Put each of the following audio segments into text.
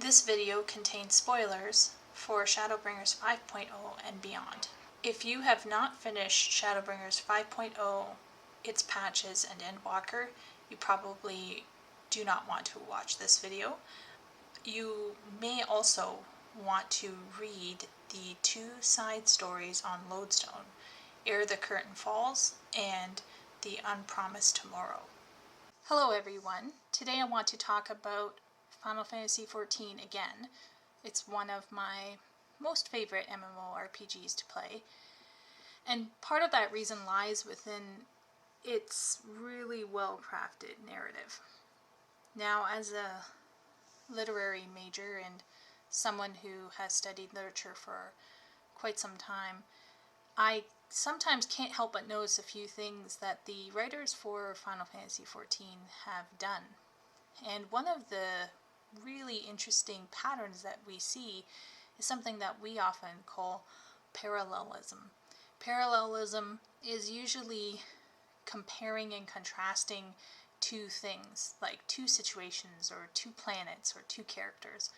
This video contains spoilers for Shadowbringers 5.0 and beyond. If you have not finished Shadowbringers 5.0, its patches and Endwalker, you probably do not want to watch this video. You may also want to read the two side stories on Lodestone, Ere the Curtain Falls and The Unpromised Tomorrow. Hello everyone, today I want to talk about Final Fantasy XIV again. It's one of my most favorite MMORPGs to play, and part of that reason lies within its really well crafted narrative. Now, as a literary major and someone who has studied literature for quite some time, I sometimes can't help but notice a few things that the writers for Final Fantasy XIV have done. And one of the really interesting patterns that we see is something that we often call parallelism. Parallelism is usually comparing and contrasting two things, like two situations or two planets or two characters.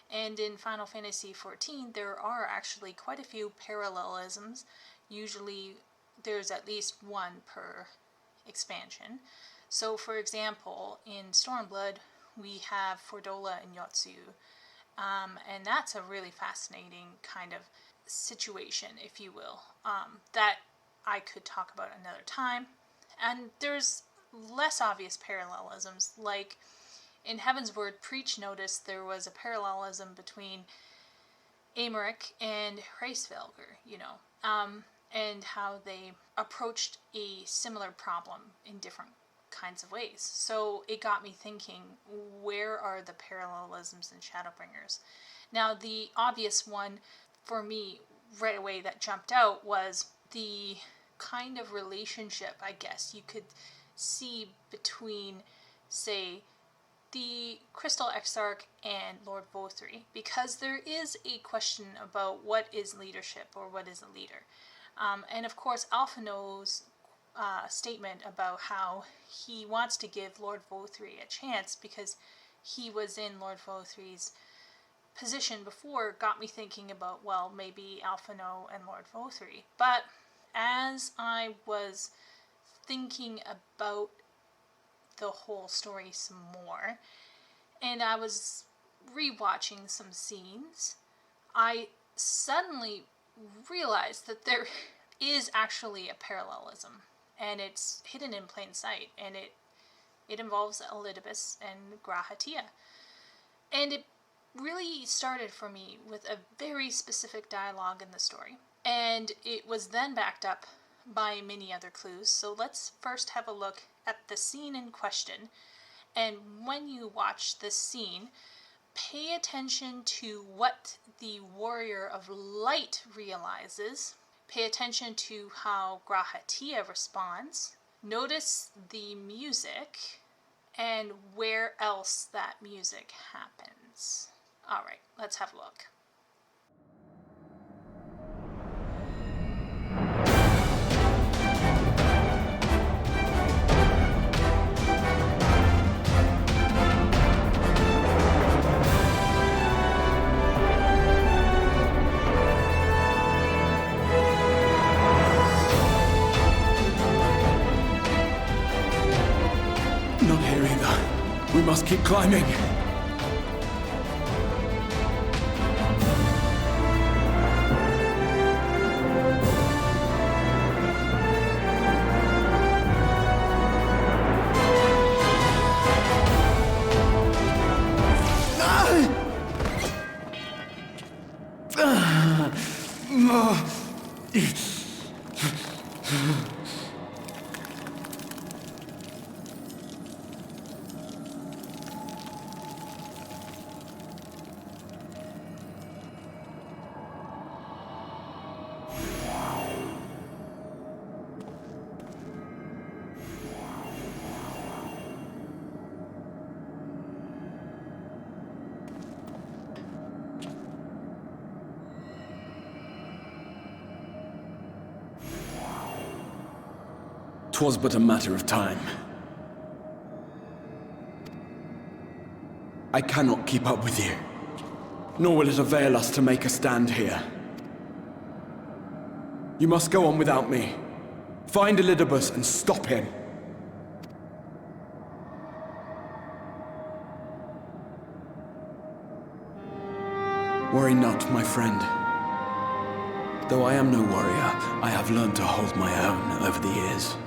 And in Final Fantasy XIV, there are actually quite a few parallelisms. Usually there's at least one per expansion. So for example, in Stormblood, we have Fordola and Yotsu, and that's a really fascinating kind of situation, if you will, that I could talk about another time. And there's less obvious parallelisms, like in Heaven's Word Preach noticed there was a parallelism between Amaric and Hraesvelgr, and how they approached a similar problem in different kinds of ways. So it got me thinking, where are the parallelisms in Shadowbringers? Now, the obvious one for me right away that jumped out was the kind of relationship, I guess, you could see between, say, the Crystal Exarch and Lord Vothri, because there is a question about what is leadership or what is a leader. And of course, Alphinaud's statement about how he wants to give Lord Vothri a chance because he was in Lord Vothri's position before got me thinking about, well, maybe Alphinaud and Lord Vothri. But as I was thinking about the whole story some more, and I was rewatching some scenes, I suddenly realized that there is actually a parallelism, and it's hidden in plain sight, and it involves Elidibus and Grahatia. And it really started for me with a very specific dialogue in the story, and it was then backed up by many other clues. So let's first have a look at the scene in question, and when you watch this scene, pay attention to what the Warrior of Light realizes. Pay attention to how Grahatia responds. Notice the music and where else that music happens. Alright, let's have a look. Not here either. We must keep climbing. "'Twas but a matter of time. I cannot keep up with you. nor will it avail us to make a stand here. You must go on without me. Find Elidibus and stop him. Worry not, my friend. Though I am no warrior, I have learned to hold my own over the years.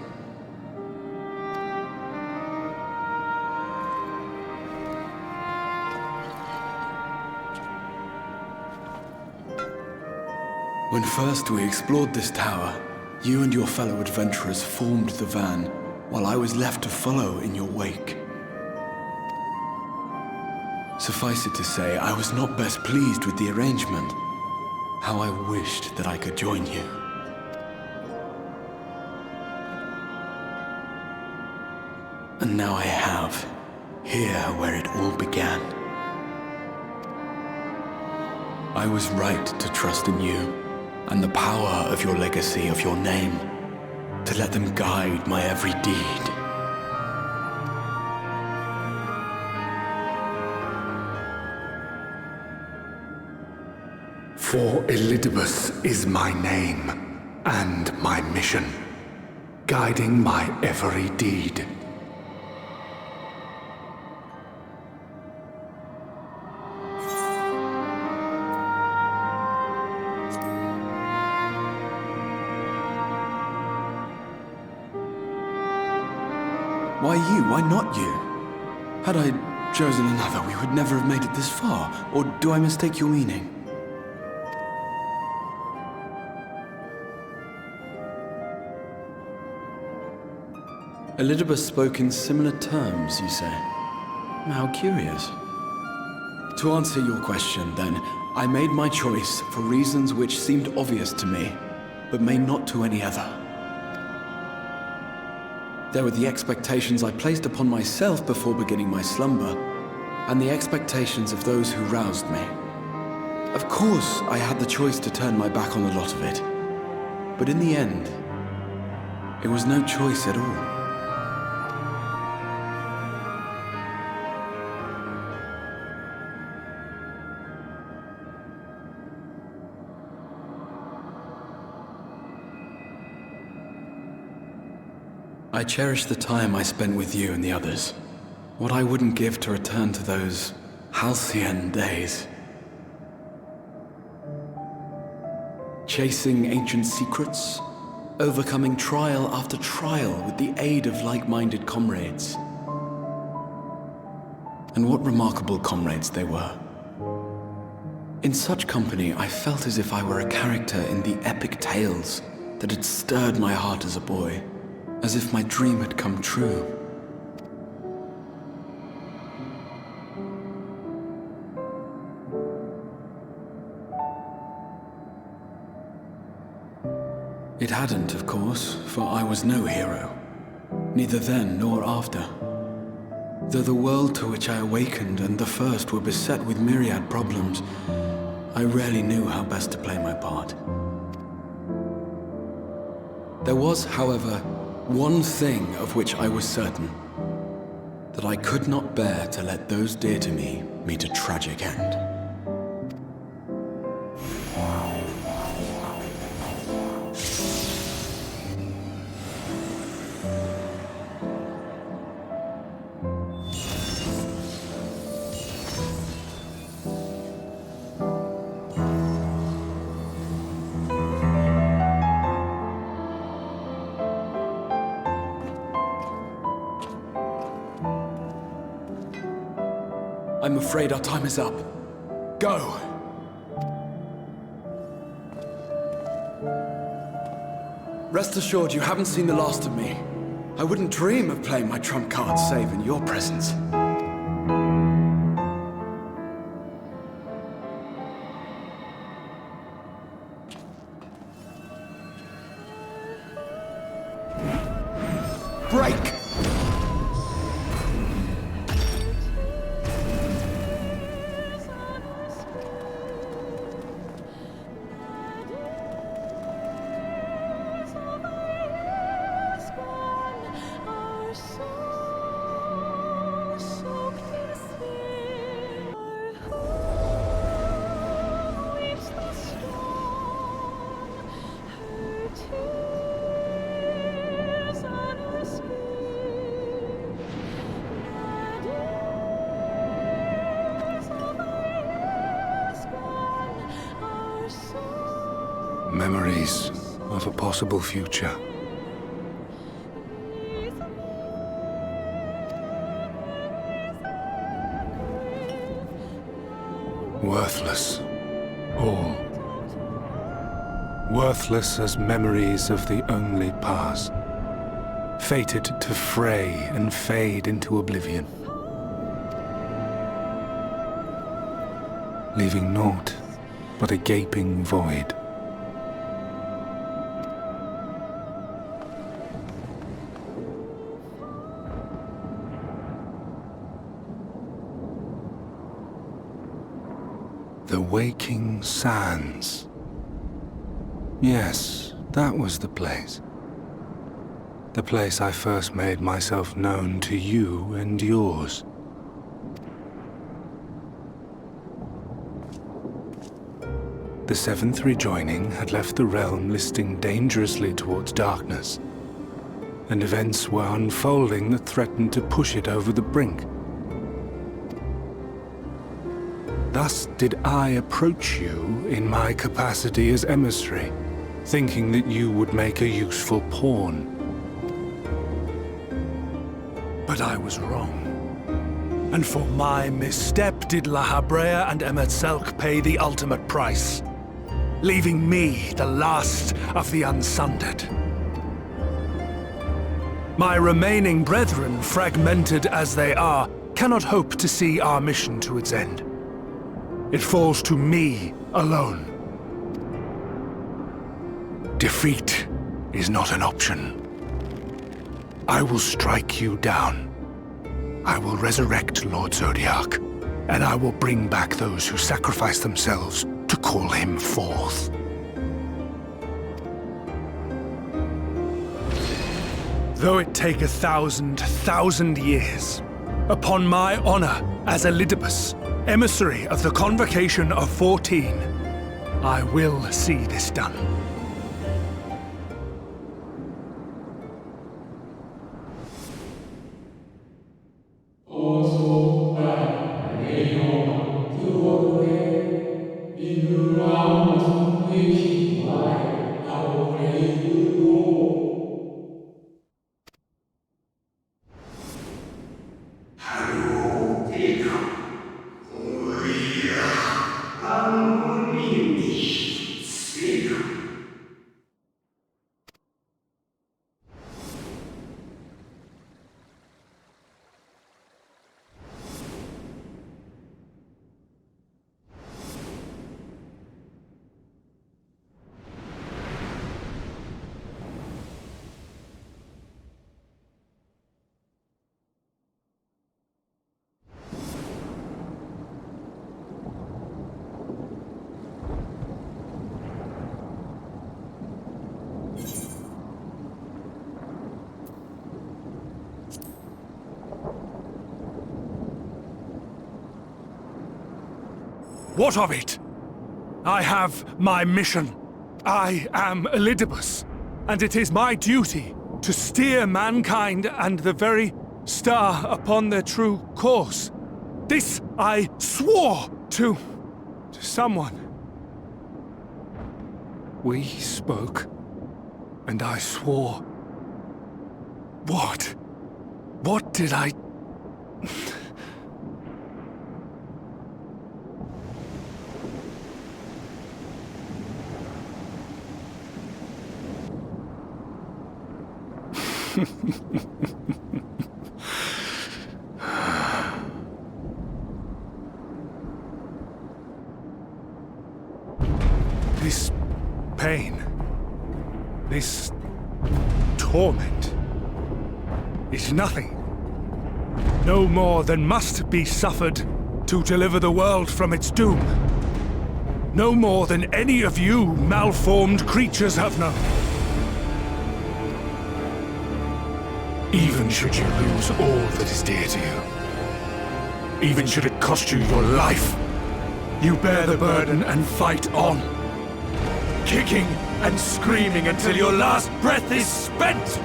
When first we explored this tower, you and your fellow adventurers formed the van, while I was left to follow in your wake. Suffice it to say, I was not best pleased with the arrangement. How I wished that I could join you. And now I have, here where it all began. I was right to trust in you, and the power of your legacy, of your name, to let them guide my every deed. For Elidibus is my name, and my mission, guiding my every deed. Why you? Why not you? Had I chosen another, we would never have made it this far. Or do I mistake your meaning? Elidibus spoke in similar terms, you say? How curious. To answer your question, then, I made my choice for reasons which seemed obvious to me, but may not to any other. There were the expectations I placed upon myself before beginning my slumber, and the expectations of those who roused me. Of course, I had the choice to turn my back on a lot of it, but in the end, it was no choice at all. I cherish the time I spent with you and the others. What I wouldn't give to return to those halcyon days. Chasing ancient secrets, overcoming trial after trial with the aid of like-minded comrades. And what remarkable comrades they were. In such company, I felt as if I were a character in the epic tales that had stirred my heart as a boy. As if my dream had come true. It hadn't, of course, for I was no hero. Neither then nor after. Though the world to which I awakened and the first were beset with myriad problems, I rarely knew how best to play my part. There was, however, one thing of which I was certain, that I could not bear to let those dear to me meet a tragic end. I'm afraid our time is up. Go! Rest assured you haven't seen the last of me. I wouldn't dream of playing my trump card save in your presence. Break! Memories of a possible future. Worthless. All. Worthless as memories of the only past. Fated to fray and fade into oblivion. Leaving naught but a gaping void. The Waking Sands. Yes, that was the place. The place I first made myself known to you and yours. The seventh rejoining had left the realm listing dangerously towards darkness, and events were unfolding that threatened to push it over the brink. Thus did I approach you in my capacity as emissary, thinking that you would make a useful pawn. But I was wrong. And for my misstep did La Habrea and Emet-Selch pay the ultimate price, leaving me the last of the Unsundered. My remaining brethren, fragmented as they are, cannot hope to see our mission to its end. It falls to me alone. Defeat is not an option. I will strike you down. I will resurrect Lord Zodiac, and I will bring back those who sacrifice themselves to call him forth. Though it take 1,000 years, upon my honor as Elidibus, emissary of the Convocation of 14, I will see this done. What of it? I have my mission. I am Elidibus, and it is my duty to steer mankind and the very star upon their true course. This I swore to someone. We spoke, and I swore. What? What did I... This pain, this torment, is nothing. No more than must be suffered to deliver the world from its doom. No more than any of you malformed creatures have known. Even should you lose all that is dear to you, even should it cost you your life, you bear the burden and fight on, kicking and screaming until your last breath is spent!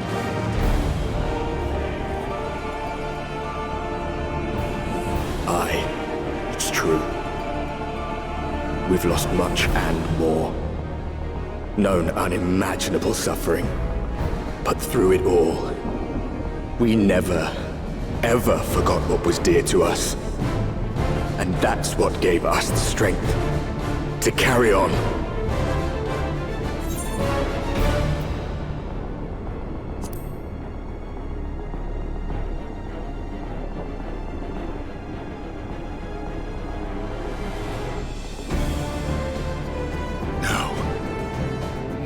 Aye, it's true. We've lost much and more. known unimaginable suffering. But through it all, we never, ever forgot what was dear to us. And that's what gave us the strength to carry on.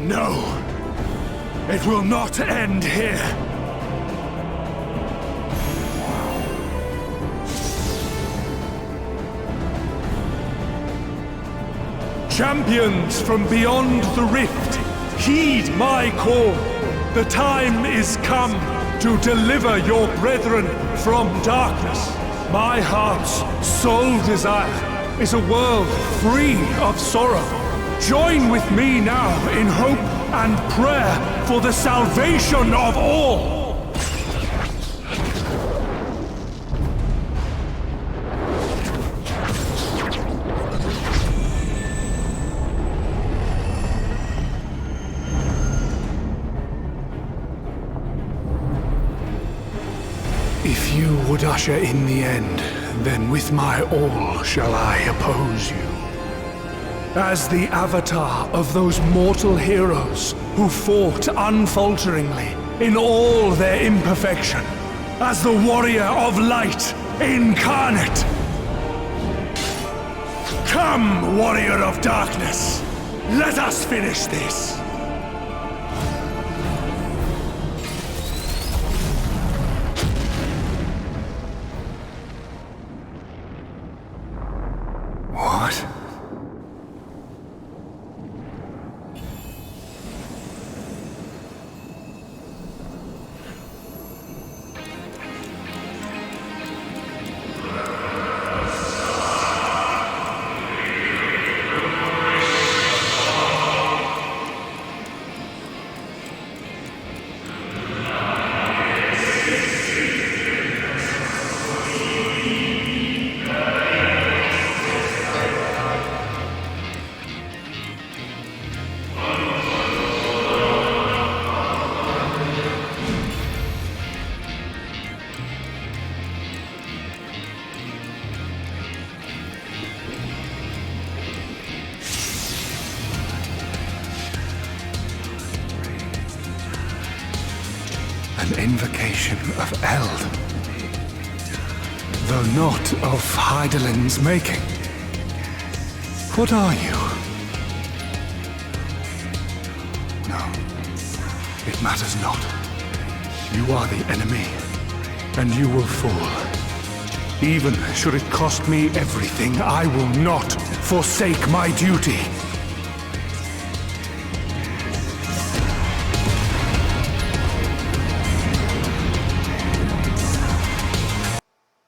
No. It will not end here. Champions from beyond the rift, heed my call. The time is come to deliver your brethren from darkness. My heart's sole desire is a world free of sorrow. Join with me now in hope and prayer for the salvation of all. If you would usher in the end, then with my all shall I oppose you. As the avatar of those mortal heroes who fought unfalteringly in all their imperfection, as the warrior of light incarnate. Come, warrior of darkness, let us finish this. What? An invocation of Eld, though not of Hydaelyn's making. What are you? No, it matters not. You are the enemy, and you will fall. Even should it cost me everything, I will not forsake my duty.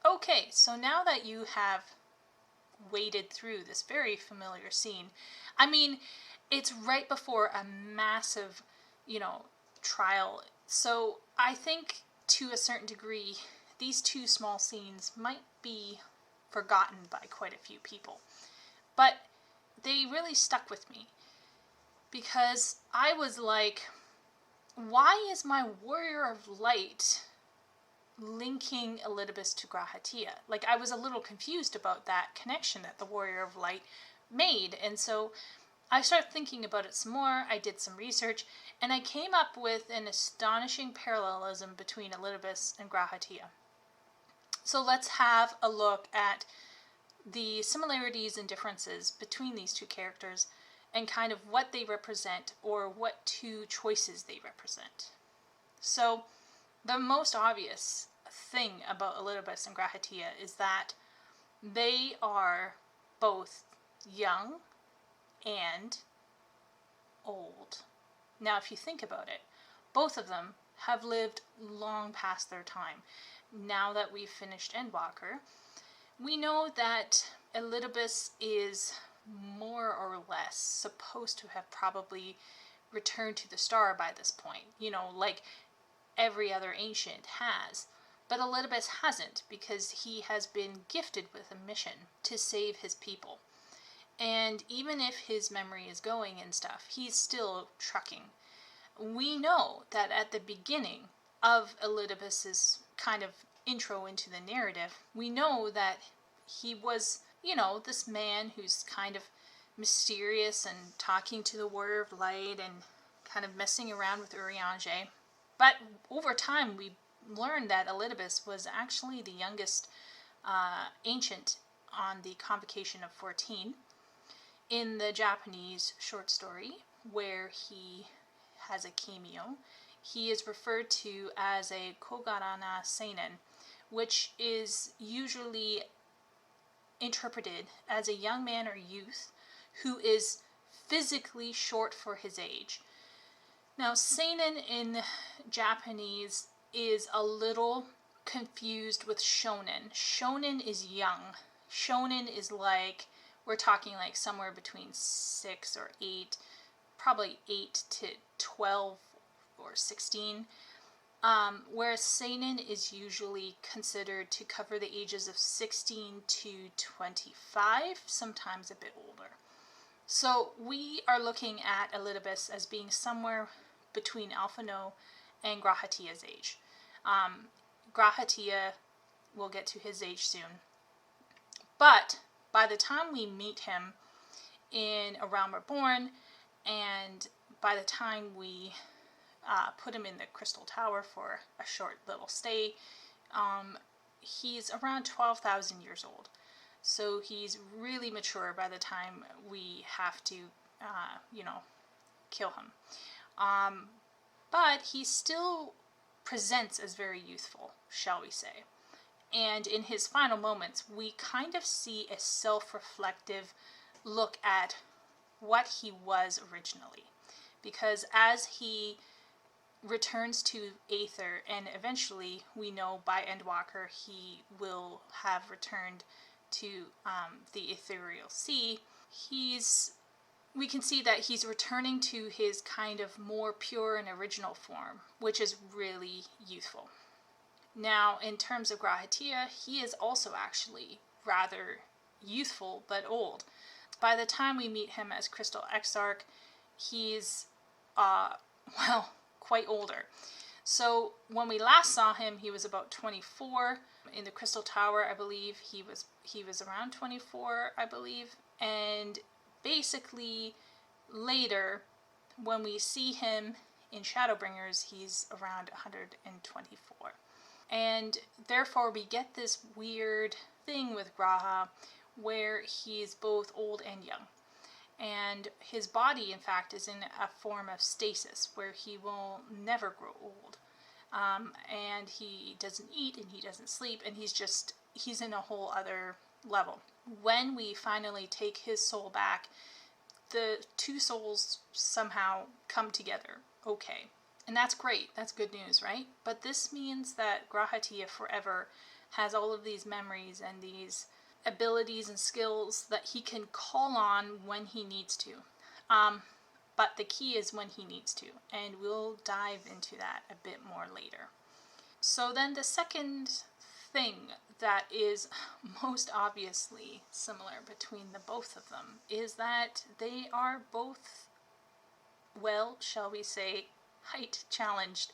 Okay, so now that you have waded through this very familiar scene, I mean, it's right before a massive, trial. So I think to a certain degree, these two small scenes might be forgotten by quite a few people. But they really stuck with me because I was like, why is my warrior of light linking Elidibus to Grahatia? Like, I was a little confused about that connection that the Warrior of Light made, and so I started thinking about it some more. I did some research, and I came up with an astonishing parallelism between Elidibus and Grahatia. So let's have a look at the similarities and differences between these two characters and kind of what they represent, or what two choices they represent. So the most obvious thing about Elidibus and Grahatia is that they are both young and old. Now, if you think about it, both of them have lived long past their time. Now that we've finished Endwalker, we know that Elidibus is more or less supposed to have probably returned to the star by this point. Like every other ancient has. But Elidibus hasn't, because he has been gifted with a mission to save his people. And even if his memory is going and stuff, he's still trucking. We know that at the beginning of Elidibus's kind of intro into the narrative, we know that he was, you know, this man who's kind of mysterious and talking to the Warrior of Light and kind of messing around with Urianger. But over time, we learned that Elidibus was actually the youngest ancient on the Convocation of 14 in the Japanese short story, where he has a cameo. He is referred to as a Kogarana Seinen, which is usually interpreted as a young man or youth who is physically short for his age. Now, Seinen in Japanese is a little confused with shonen. Shonen is young. Shonen is like, we're talking like somewhere between 6 or 8, probably 8 to 12 or 16. Whereas seinen is usually considered to cover the ages of 16 to 25, sometimes a bit older. So we are looking at Elidibus as being somewhere between Alphino and Grahatia's age. Grahatia, we'll get to his age soon. But by the time we meet him in A Realm Reborn, and by the time we put him in the Crystal Tower for a short little stay, he's around 12,000 years old. So he's really mature by the time we have to, kill him. But he still presents as very youthful, shall we say. And in his final moments, we kind of see a self-reflective look at what he was originally. Because as he returns to Aether, and eventually we know by Endwalker he will have returned to the Ethereal Sea, we can see that he's returning to his kind of more pure and original form, which is really youthful. Now, in terms of Grahatia, he is also actually rather youthful but old. By the time we meet him as Crystal Exarch, he's, quite older. So when we last saw him, he was about 24. In the Crystal Tower, I believe he was around 24, I believe. And basically later, when we see him in Shadowbringers, he's around 124. And therefore we get this weird thing with Graha where he's both old and young. And his body, in fact, is in a form of stasis where he will never grow old. And he doesn't eat and he doesn't sleep, and he's in a whole other level. When we finally take his soul back, the two souls somehow come together okay. And that's great. That's good news, right? But this means that Grahatia forever has all of these memories and these abilities and skills that he can call on when he needs to. But the key is when he needs to, and we'll dive into that a bit more later. So then the second thing that is most obviously similar between the both of them is that they are both, well, shall we say, height challenged.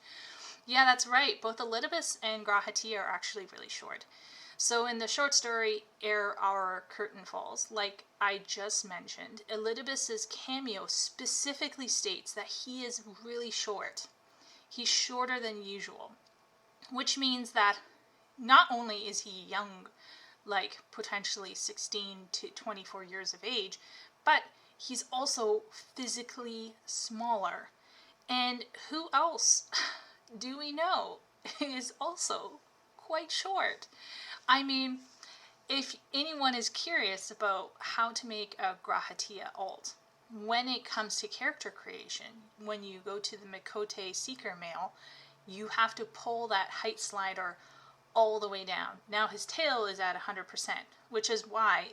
Yeah, that's right. Both Elidibus and Grahatia are actually really short. So in the short story, Ere Our Curtain Falls, like I just mentioned, Elidibus's cameo specifically states that he is really short. He's shorter than usual, which means that not only is he young, like potentially 16 to 24 years of age, but he's also physically smaller. And who else do we know is also quite short? I mean, if anyone is curious about how to make a Grahatia alt, when it comes to character creation, when you go to the Mikote Seeker Mail, you have to pull that height slider all the way down. Now his tail is at 100%, which is why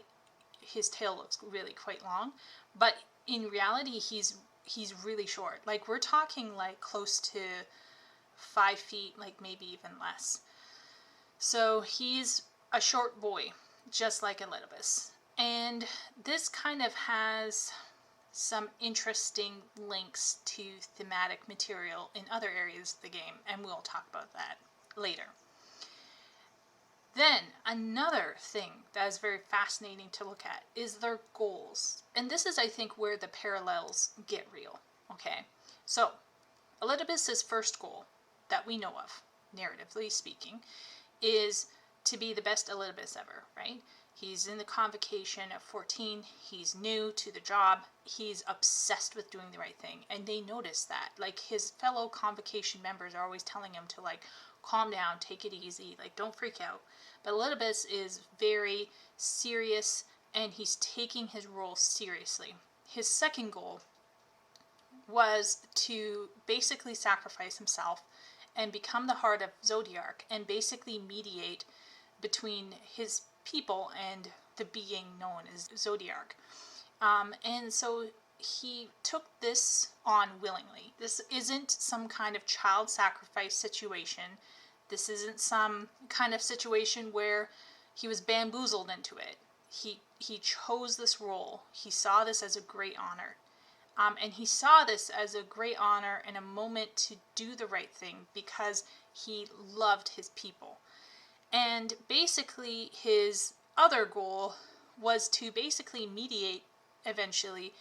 his tail looks really quite long, but in reality he's really short. Like we're talking like close to 5 feet, like maybe even less. So he's a short boy, just like Elidibus. And this kind of has some interesting links to thematic material in other areas of the game, and we'll talk about that later. Then, another thing that is very fascinating to look at is their goals. And this is, I think, where the parallels get real, okay? So, Elidibus' first goal that we know of, narratively speaking, is to be the best Elidibus ever, right? He's in the convocation of 14, he's new to the job, he's obsessed with doing the right thing, and they notice that. Like, his fellow convocation members are always telling him to, like, calm down, take it easy, like, don't freak out. But Elidibus is very serious, and he's taking his role seriously. His second goal was to basically sacrifice himself and become the heart of Zodiark and basically mediate between his people and the being known as Zodiark. And so he took this on willingly. This isn't some kind of child sacrifice situation. This isn't some kind of situation where he was bamboozled into it. He chose this role. He saw this as a great honor. And he saw this as a great honor and a moment to do the right thing because he loved his people. And basically his other goal was to basically mediate eventually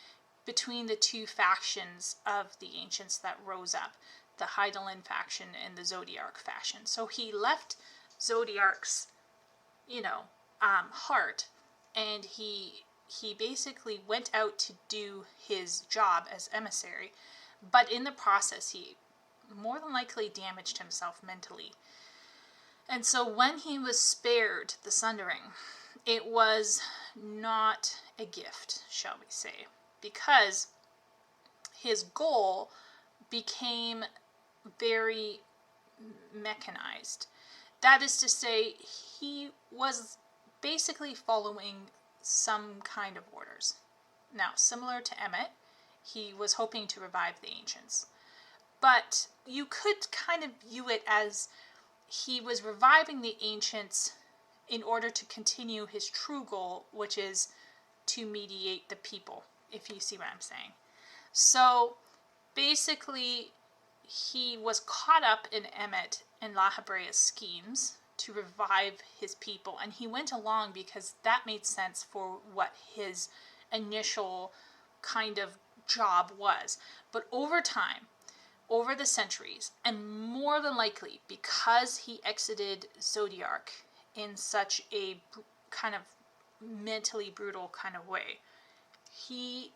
between the two factions of the Ancients that rose up, the Hydaelyn faction and the Zodiark faction. So he left Zodiark's, heart, and he basically went out to do his job as emissary, but in the process he more than likely damaged himself mentally. And so when he was spared the Sundering, it was not a gift, shall we say, because his goal became very mechanized. That is to say, he was basically following some kind of orders. Now, similar to Emmet, he was hoping to revive the Ancients. But you could kind of view it as he was reviving the Ancients in order to continue his true goal, which is to mediate the people, if you see what I'm saying. So, basically, he was caught up in Emmet and Lahabrea's schemes to revive his people, and he went along because that made sense for what his initial kind of job was. But over time, over the centuries, and more than likely because he exited Zodiark in such a kind of mentally brutal kind of way, he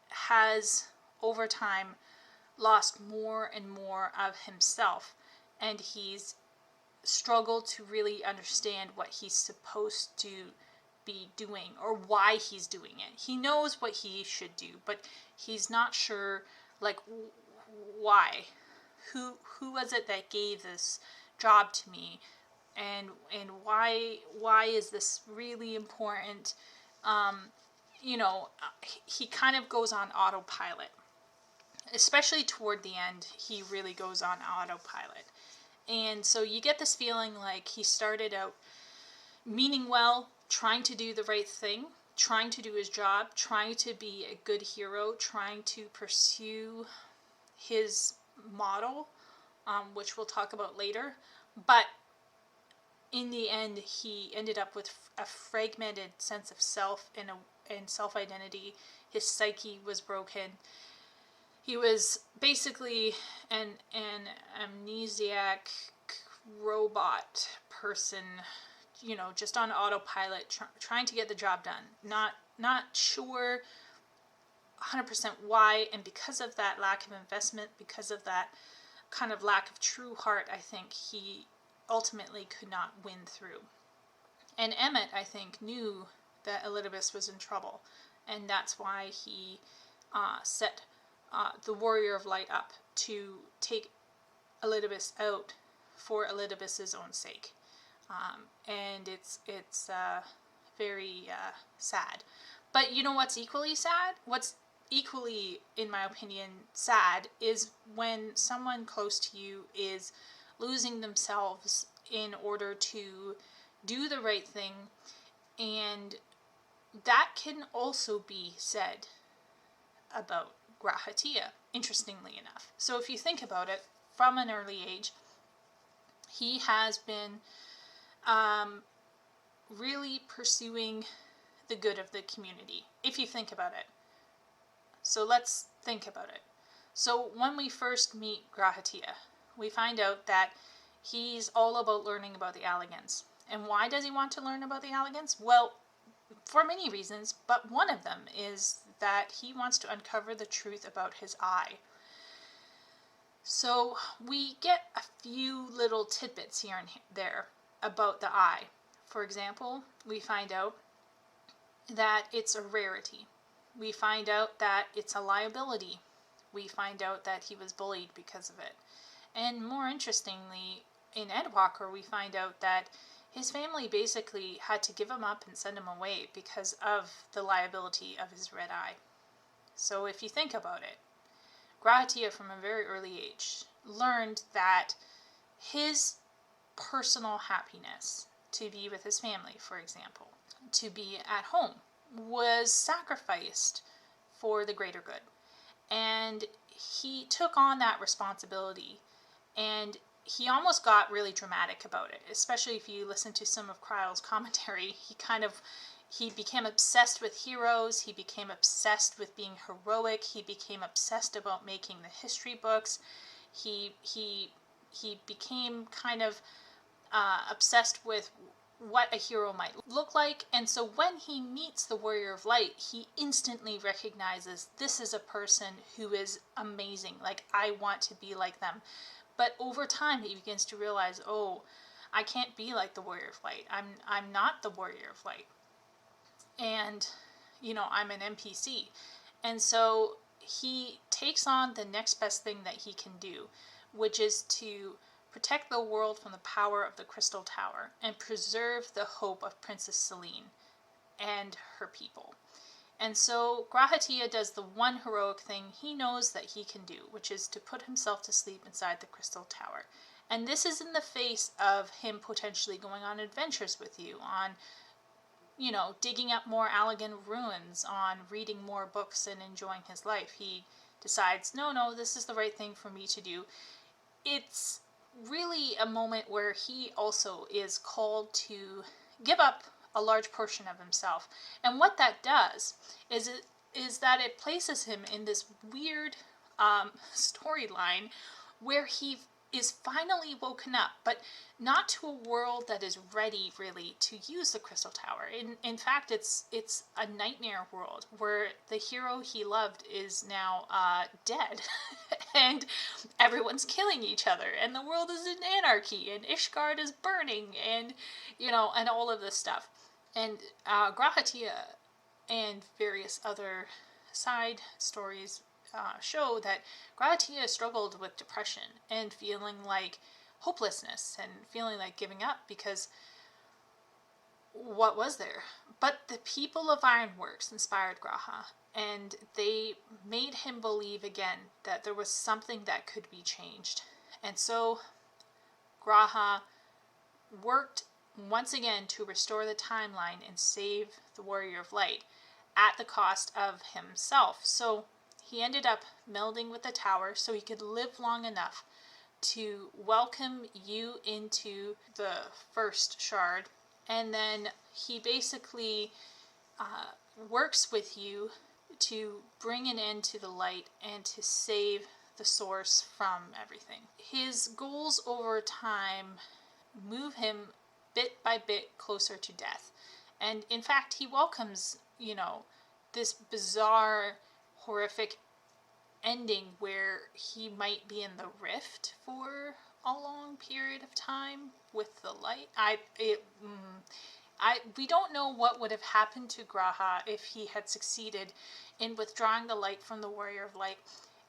has over time lost more and more of himself, and he's struggled to really understand what he's supposed to be doing or why he's doing it. He knows what he should do, but he's not sure, like, why. Who was it that gave this job to me, and why is this really important? He kind of goes on autopilot. Especially toward the end, he really goes on autopilot. And so you get this feeling like he started out meaning well, trying to do the right thing, trying to do his job, trying to be a good hero, trying to pursue his model, which we'll talk about later. But in the end, he ended up with a fragmented sense of self and self-identity. His psyche was broken. He was basically an amnesiac robot person, just on autopilot, trying to get the job done. Not sure 100% why, and because of that lack of investment, because of that kind of lack of true heart, I think he ultimately could not win through. And Emmet, I think, knew that Elidibus was in trouble, and that's why he set the Warrior of Light up to take Elidibus out for Elidibus's own sake. And it's very sad. But you know what's equally sad? What's equally, in my opinion, sad is when someone close to you is losing themselves in order to do the right thing, and that can also be said about Grahatia, interestingly enough. So if you think about it, from an early age, he has been really pursuing the good of the community, if you think about it. So let's think about it. So when we first meet Grahatia, we find out that he's all about learning about the Alligans. And why does he want to learn about the Alligans? Well, for many reasons, but one of them is that he wants to uncover the truth about his eye. So we get a few little tidbits here and there about the eye. For example, we find out that it's a rarity. We find out that it's a liability. We find out that he was bullied because of it. And more interestingly, in Endwalker, we find out that his family basically had to give him up and send him away because of the liability of his red eye. So if you think about it, Grahatia from a very early age learned that his personal happiness, to be with his family, for example, to be at home, was sacrificed for the greater good. And he took on that responsibility, and he almost got really dramatic about it, especially if you listen to some of Kryle's commentary. He became obsessed with heroes, he became obsessed with being heroic, he became obsessed about making the history books, he became kind of obsessed with what a hero might look like. And so when he meets the Warrior of Light, he instantly recognizes this is a person who is amazing. Like, I want to be like them. But over time, he begins to realize, oh, I can't be like the Warrior of Light. I'm not the Warrior of Light. And, I'm an NPC. And so he takes on the next best thing that he can do, which is to protect the world from the power of the Crystal Tower and preserve the hope of Princess Selene and her people. And so Grahatia does the one heroic thing he knows that he can do, which is to put himself to sleep inside the Crystal Tower. And this is in the face of him potentially going on adventures with you, on, digging up more Allagan ruins, on reading more books and enjoying his life. He decides, no, this is the right thing for me to do. It's really a moment where he also is called to give up a large portion of himself. And what that does is that it places him in this weird storyline where he is finally woken up, but not to a world that is ready really to use the Crystal Tower. In fact, it's a nightmare world where the hero he loved is now dead and everyone's killing each other and the world is in anarchy and Ishgard is burning and and all of this stuff. And Grahatia and various other side stories show that Grahatia struggled with depression and feeling like hopelessness and feeling like giving up, because what was there? But the people of Ironworks inspired Graha, and they made him believe again that there was something that could be changed. And so Graha worked once again to restore the timeline and save the Warrior of Light at the cost of himself. So he ended up melding with the tower so he could live long enough to welcome you into the first shard. And then he basically works with you to bring an end to the light and to save the source from everything. His goals over time move him bit by bit closer to death. And in fact, he welcomes, this bizarre, horrific ending where he might be in the rift for a long period of time with the light. We don't know what would have happened to Graha if he had succeeded in withdrawing the light from the Warrior of Light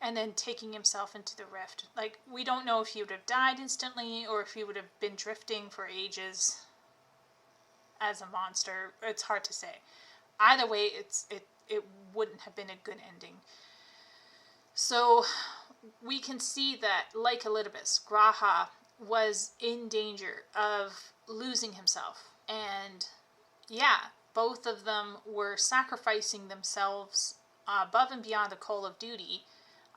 and then taking himself into the rift. Like, we don't know if he would have died instantly or if he would have been drifting for ages as a monster. It's hard to say. Either way, it wouldn't have been a good ending. So we can see that, like Elidibus, Graha was in danger of losing himself. And yeah, both of them were sacrificing themselves above and beyond the call of duty,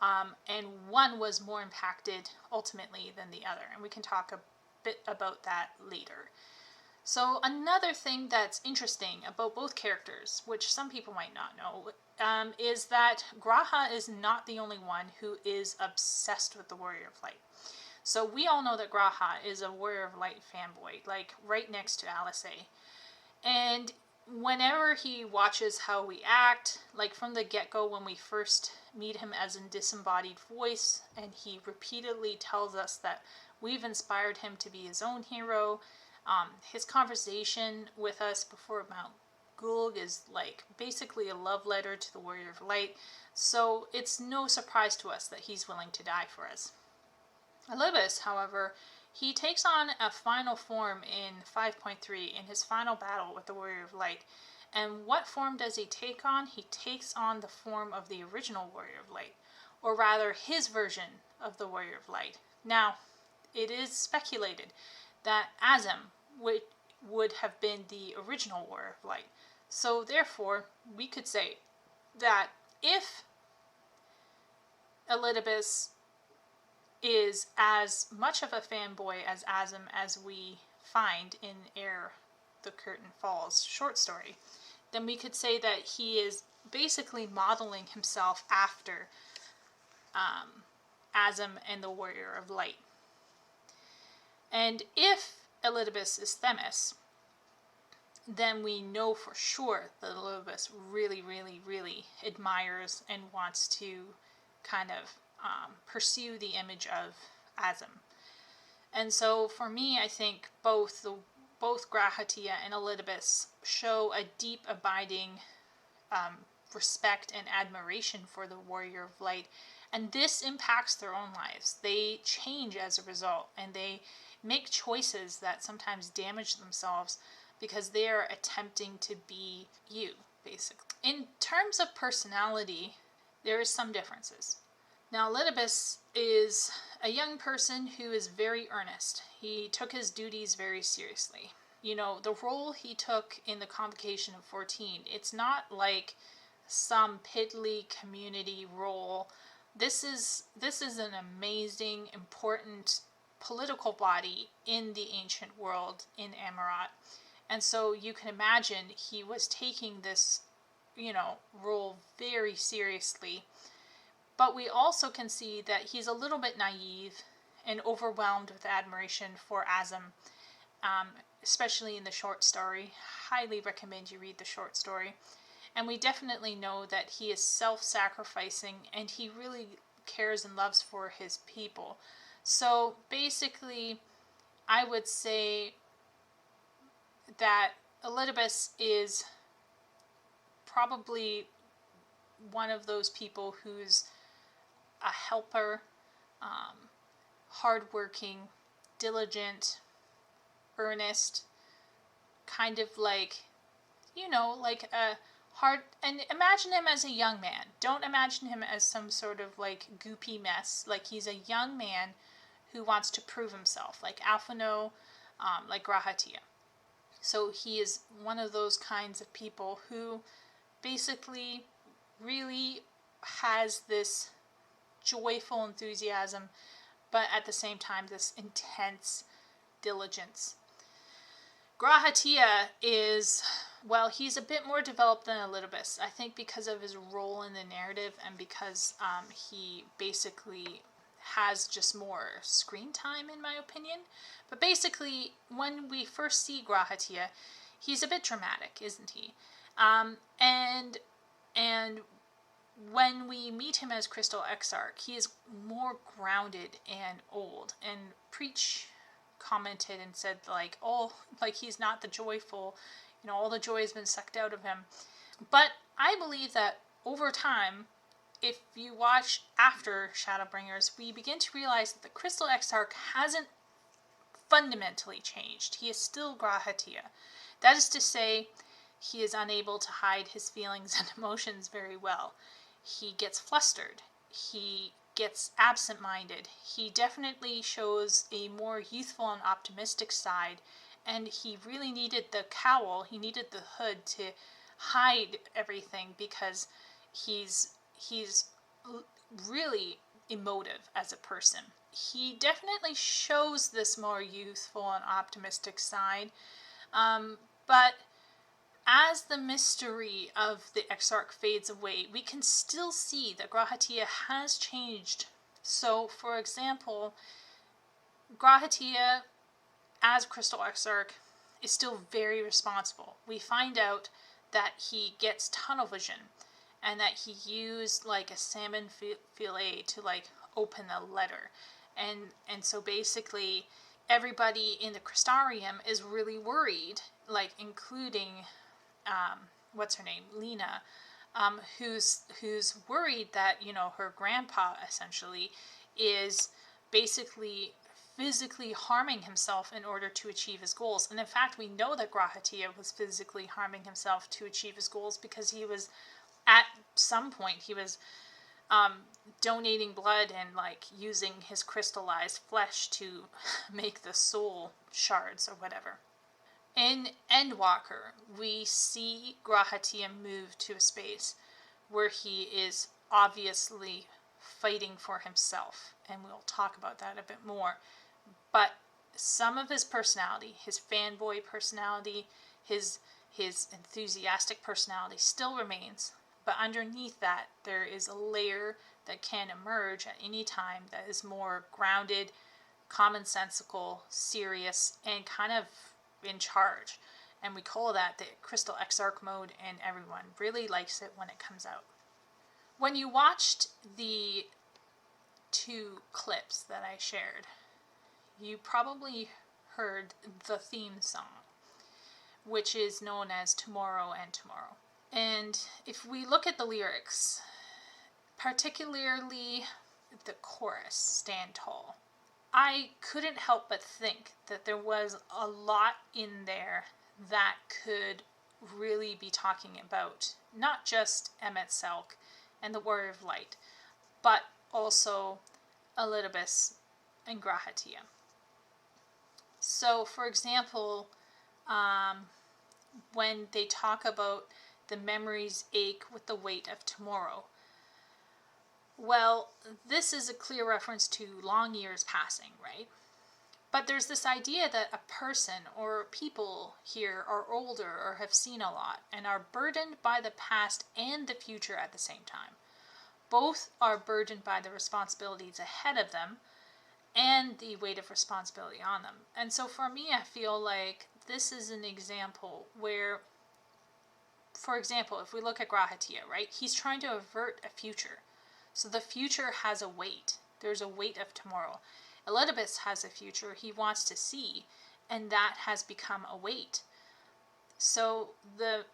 and one was more impacted ultimately than the other. And we can talk a bit about that later. So another thing that's interesting about both characters, which some people might not know, is that Graha is not the only one who is obsessed with the Warrior of Light. So we all know that Graha is a Warrior of Light fanboy, like right next to Alice. And whenever he watches how we act, like from the get-go when we first meet him as a disembodied voice, and he repeatedly tells us that we've inspired him to be his own hero, his conversation with us before Mount Gulg is like basically a love letter to the Warrior of Light, so it's no surprise to us that he's willing to die for us. Elidibus, however, he takes on a final form in 5.3 in his final battle with the Warrior of Light. And what form does he take on? He takes on the form of the original Warrior of Light, or rather his version of the Warrior of Light. Now, it is speculated that Azem would have been the original Warrior of Light. So therefore, we could say that if Elidibus is as much of a fanboy as Azem as we find in Ere the Curtain Falls short story, then we could say that he is basically modeling himself after Azem and the Warrior of Light. And if Elidibus is Themis, then we know for sure that Elidibus really, really, really admires and wants to kind of pursue the image of Azem. And so for me, I think both Grahatia and Elidibus show a deep, abiding respect and admiration for the Warrior of Light, and this impacts their own lives. They change as a result, and they make choices that sometimes damage themselves because they are attempting to be you, basically. In terms of personality, there is some differences. Now, Elidibus is a young person who is very earnest. He took his duties very seriously. You know, the role he took in the Convocation of 14, it's not like some piddly community role. This is an amazing, important political body in the ancient world in Amarat. And so you can imagine he was taking this, role very seriously. But we also can see that he's a little bit naive and overwhelmed with admiration for Azem, especially in the short story. Highly recommend you read the short story. And we definitely know that he is self-sacrificing and he really cares and loves for his people. So basically, I would say that Elidibus is probably one of those people who's a helper, hardworking, diligent, earnest, kind of like a hard, and imagine him as a young man. Don't imagine him as some sort of like goopy mess. Like he's a young man who wants to prove himself, like Alphino, like Grahatia. So he is one of those kinds of people who basically really has this joyful enthusiasm, but at the same time this intense diligence. Grahatia is, well, he's a bit more developed than Elidibus, I think because of his role in the narrative and because he basically has just more screen time, in my opinion. But basically, when we first see Grahatia, he's a bit dramatic, isn't he? And when we meet him as Crystal Exarch, he is more grounded and old. And Preach commented and said, like he's not the joyful, all the joy has been sucked out of him. But I believe that over time, if you watch after Shadowbringers, we begin to realize that the Crystal Exarch hasn't fundamentally changed. He is still Grahatia. That is to say, he is unable to hide his feelings and emotions very well. He gets flustered. He gets absent-minded. He definitely shows a more youthful and optimistic side, and he really needed the cowl, he needed the hood to hide everything, because he's really emotive as a person. He definitely shows this more youthful and optimistic side, but as the mystery of the Exarch fades away, we can still see that G'rahatia has changed. So, for example, G'rahatia, as Crystal Exarch, is still very responsible. We find out that he gets tunnel vision, and that he used like a salmon fillet to like open a letter, and so basically everybody in the Crystarium is really worried, like including what's her name, Lena, who's worried that, you know, her grandpa essentially is basically physically harming himself in order to achieve his goals. And in fact, we know that G'rahatia was physically harming himself to achieve his goals, because he was, at some point, he was donating blood and like using his crystallized flesh to make the soul shards or whatever. In Endwalker, we see G'rahatia move to a space where he is obviously fighting for himself, and we'll talk about that a bit more. But some of his personality, his fanboy personality, his enthusiastic personality still remains, but underneath that there is a layer that can emerge at any time that is more grounded, commonsensical, serious, and kind of in charge. And we call that the Crystal Exarch mode, and everyone really likes it when it comes out. When you watched the 2 clips that I shared, you probably heard the theme song, which is known as Tomorrow and Tomorrow. And if we look at the lyrics, particularly the chorus, Stand Tall, I couldn't help but think that there was a lot in there that could really be talking about not just Emmet Selk and the Warrior of Light, but also Elidibus and G'rahatia. So, for example, when they talk about the memories ache with the weight of tomorrow, well, this is a clear reference to long years passing, right? But there's this idea that a person or people here are older or have seen a lot and are burdened by the past and the future at the same time. Both are burdened by the responsibilities ahead of them and the weight of responsibility on them. And so for me, I feel like this is an example where, for example, if we look at G'rahatia, right, he's trying to avert a future. So the future has a weight. There's a weight of tomorrow. Elidibus has a future he wants to see, and that has become a weight. So the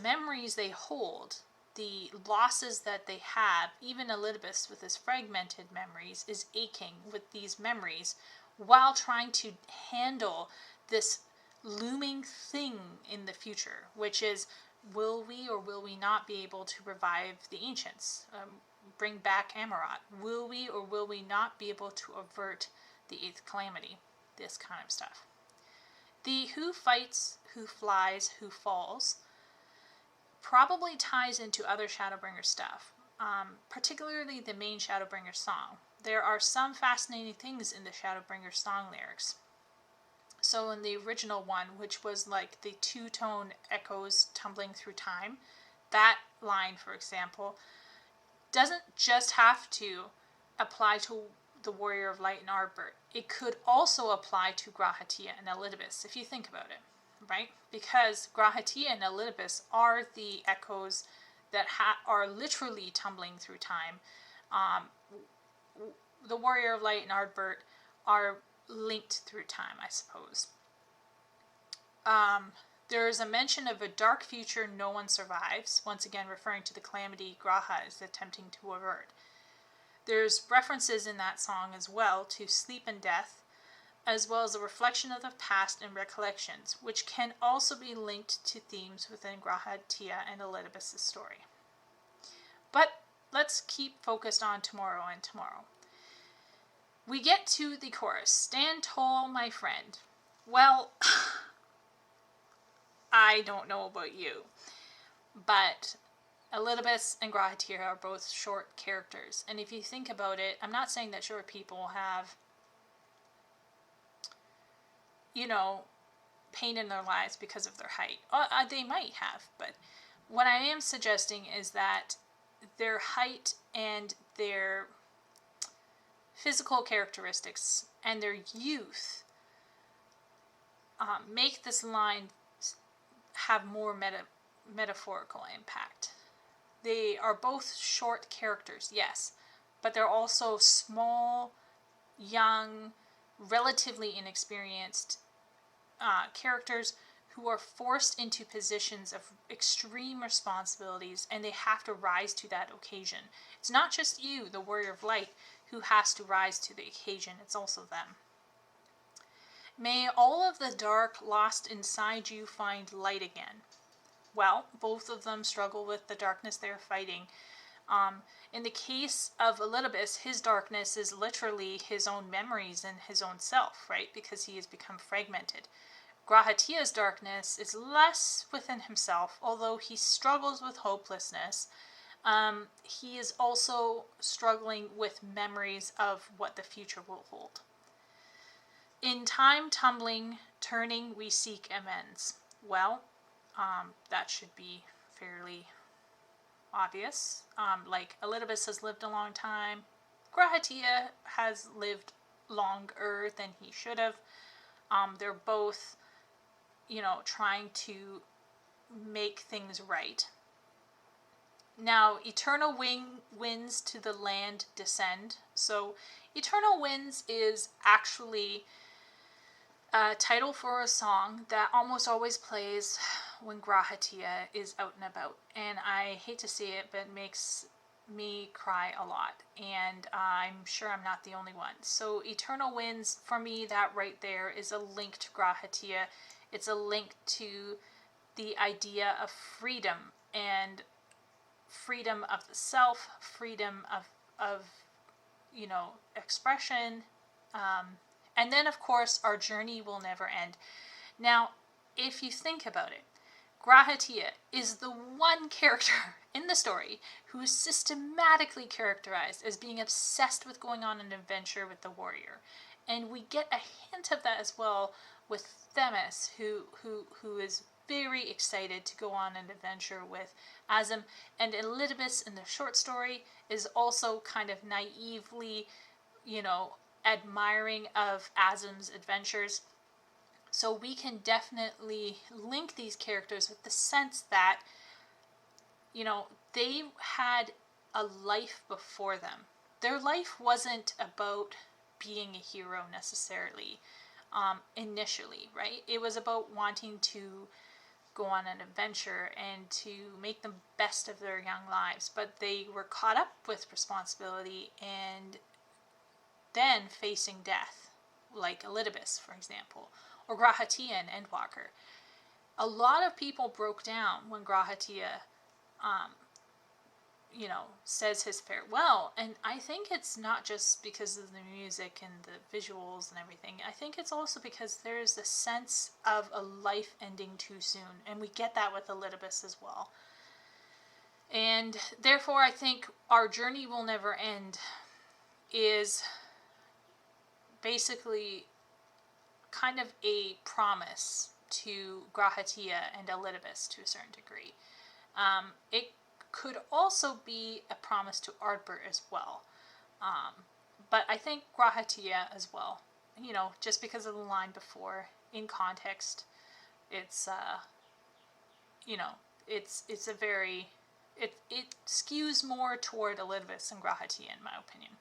memories they hold, the losses that they have, even Elidibus with his fragmented memories is aching with these memories while trying to handle this looming thing in the future, which is, will we or will we not be able to revive the ancients, bring back Amarat? Will we or will we not be able to avert the 8th calamity? This kind of stuff. The who fights, who flies, who falls probably ties into other Shadowbringer stuff, particularly the main Shadowbringer song. There are some fascinating things in the Shadowbringer song lyrics. So in the original one, which was like the 2-tone echoes tumbling through time, that line, for example, doesn't just have to apply to the Warrior of Light and Ardbert. It could also apply to G'rahatia and Elidibus, if you think about it, right? Because G'rahatia and Elidibus are the echoes that are literally tumbling through time. The Warrior of Light and Ardbert are linked through time, I suppose. There is a mention of a dark future no one survives, once again referring to the calamity G'raha is attempting to avert. There's references in that song as well to sleep and death, as well as a reflection of the past and recollections, which can also be linked to themes within G'rahatia and Elidibus' story. But let's keep focused on tomorrow and tomorrow. We get to the chorus, Stand Tall, My Friend. Well, I don't know about you, but Elidibus and Grahatia are both short characters. And if you think about it, I'm not saying that short people have, you know, pain in their lives because of their height. They might have, but what I am suggesting is that their height and their physical characteristics and their youth make this line have more metaphorical impact. They are both short characters, yes, but they're also small, young, relatively inexperienced characters who are forced into positions of extreme responsibilities, and they have to rise to that occasion. It's not just you, the warrior of light, who has to rise to the occasion, it's also them. May all of the dark lost inside you find light again. Well, both of them struggle with the darkness they're fighting. In the case of Elidibus, his darkness is literally his own memories and his own self, right? Because he has become fragmented. Grahatia's darkness is less within himself, although he struggles with hopelessness. He is also struggling with memories of what the future will hold. In time tumbling, turning, we seek amends. Well, that should be fairly obvious. Like, Elidibus has lived a long time. Grahatia has lived longer than he should have. They're both, trying to make things right. Now, eternal winds to the land descend. So, eternal winds is actually a title for a song that almost always plays when Grahatia is out and about. And I hate to say it, but it makes me cry a lot. And I'm sure I'm not the only one. So Eternal Winds, for me, that right there is a link to Grahatia. It's a link to the idea of freedom, and freedom of the self, freedom of expression. And then, of course, our journey will never end. Now, if you think about it, Grahatia is the one character in the story who is systematically characterized as being obsessed with going on an adventure with the warrior. And we get a hint of that as well with Themis, who is very excited to go on an adventure with Azim. And Elidibus in the short story is also kind of naively, admiring of Azim's adventures. So we can definitely link these characters with the sense that, they had a life before them. Their life wasn't about being a hero necessarily, initially, right? It was about wanting to go on an adventure and to make the best of their young lives. But they were caught up with responsibility and then facing death, like Elidibus, for example, or Grahatia and Endwalker. A lot of people broke down when Grahatia, says his farewell. And I think it's not just because of the music and the visuals and everything. I think it's also because there's a sense of a life ending too soon. And we get that with Elidibus as well. And therefore, I think our journey will never end is basically kind of a promise to Grahatia and Elidibus to a certain degree. It could also be a promise to Ardbert as well. But I think Grahatia as well, just because of the line before, in context, it's, it's a very, it skews more toward Elidibus and Grahatia, in my opinion.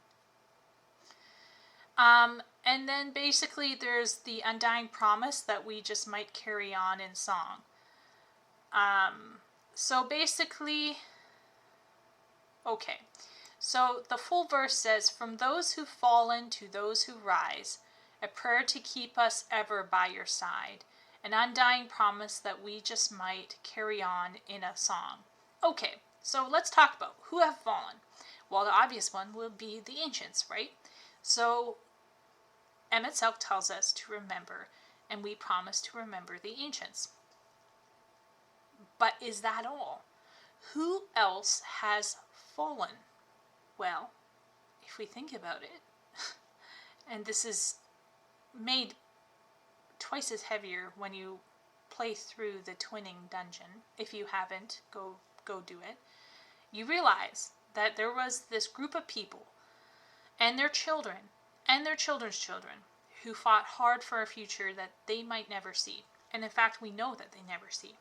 And then basically there's the undying promise that we just might carry on in song. So basically, okay. So the full verse says, "From those who've fallen to those who rise, a prayer to keep us ever by your side, an undying promise that we just might carry on in a song." Okay, so let's talk about who have fallen. Well, the obvious one will be the ancients, right? So M itself tells us to remember, and we promise to remember the ancients. But is that all? Who else has fallen? Well, if we think about it, and this is made twice as heavier when you play through the twinning dungeon. If you haven't, go do it. You realize that there was this group of people and their children and their children's children who fought hard for a future that they might never see. And in fact, we know that they never see.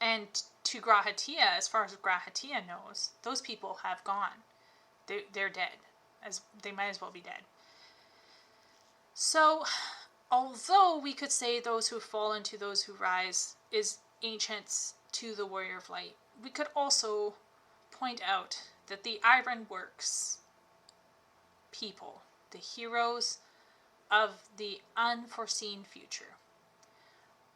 And to Grahatia, as far as Grahatia knows, those people have gone. They're dead. They might as well be dead. So, although we could say those who fall into those who rise is ancients to the Warrior of Light, we could also point out that the Ironworks people, the heroes of the unforeseen future,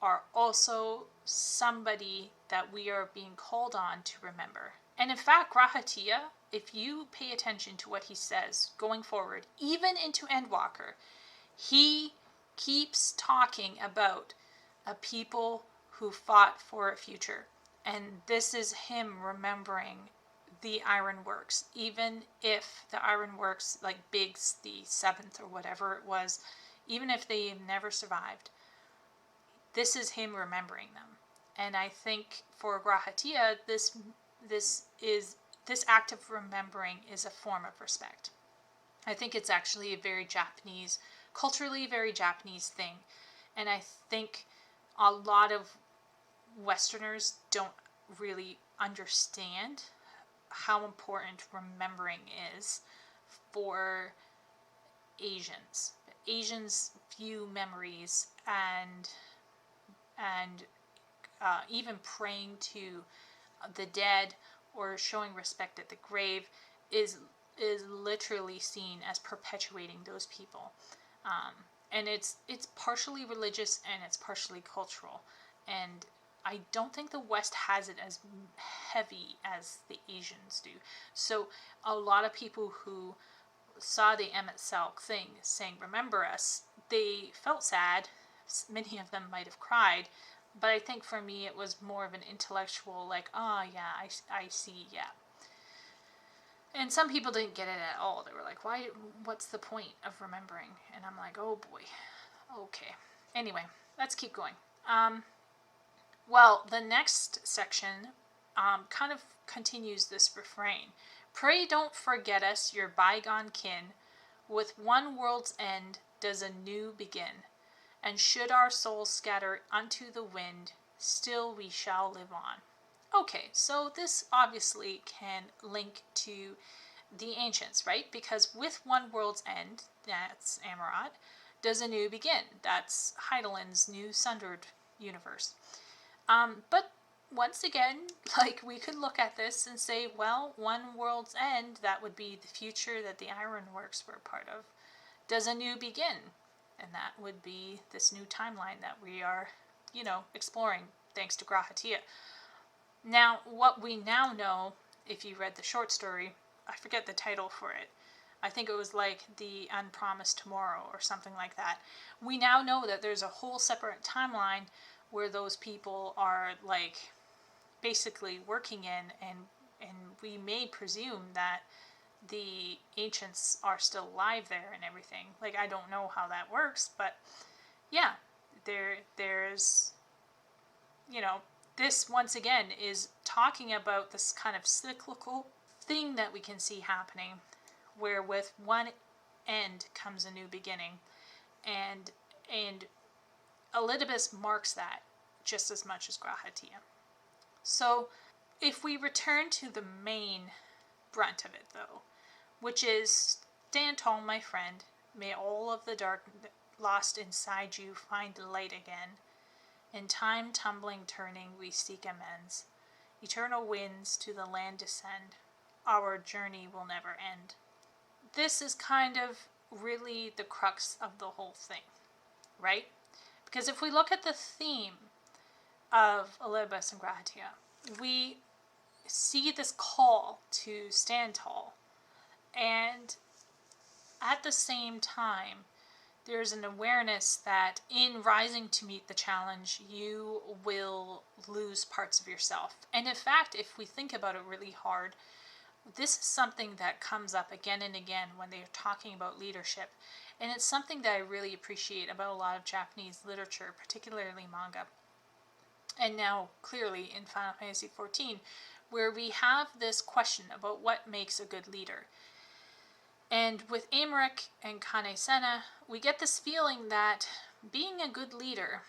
are also somebody that we are being called on to remember. And in fact, Grahatia, if you pay attention to what he says going forward, even into Endwalker, he keeps talking about a people who fought for a future. And this is him remembering the Ironworks, even if the Ironworks, like Biggs the Seventh or whatever it was, even if they never survived, this is him remembering them. And I think for Grahatia, this act of remembering is a form of respect. I think it's actually a very Japanese, culturally very Japanese thing. And I think a lot of Westerners don't really understand how important remembering is for Asians. Asians view memories and even praying to the dead or showing respect at the grave is literally seen as perpetuating those people. And it's partially religious and it's partially cultural. And I don't think the West has it as heavy as the Asians do. So a lot of people who saw the Emmett Selk thing saying, remember us, they felt sad. Many of them might have cried. But I think for me it was more of an intellectual, like, oh yeah, I see, yeah. And some people didn't get it at all. They were like, what's the point of remembering? And I'm like, oh boy, okay. Anyway, let's keep going. Well, the next section kind of continues this refrain. Pray don't forget us, your bygone kin. With one world's end does a new begin. And should our souls scatter unto the wind, still we shall live on. Okay, so this obviously can link to the ancients, right? Because with one world's end, that's Amarat, does a new begin. That's Heidelin's new Sundered universe. But once again, like, we could look at this and say, well, one world's end, that would be the future that the Ironworks were a part of, does a new begin. And that would be this new timeline that we are, exploring thanks to Grahatia. Now, what we now know, if you read the short story, I forget the title for it. I think it was like The Unpromised Tomorrow or something like that. We now know that there's a whole separate timeline where those people are, like, basically working in, and we may presume that the ancients are still alive there and everything. Like, I don't know how that works, but yeah, there's, this once again is talking about this kind of cyclical thing that we can see happening, where with one end comes a new beginning, and Elidibus marks that just as much as Grahatia. So if we return to the main brunt of it, though, which is, stand tall, my friend, may all of the dark lost inside you find light again. In time tumbling turning we seek amends. Eternal winds to the land descend. Our journey will never end. This is kind of really the crux of the whole thing, right? Because if we look at the theme of Elidibus and Grahatia, we see this call to stand tall. And at the same time, there's an awareness that in rising to meet the challenge, you will lose parts of yourself. And in fact, if we think about it really hard, this is something that comes up again and again when they're talking about leadership. And it's something that I really appreciate about a lot of Japanese literature, particularly manga. And now, clearly, in Final Fantasy XIV, where we have this question about what makes a good leader. And with Aymeric and Kane Senna, we get this feeling that being a good leader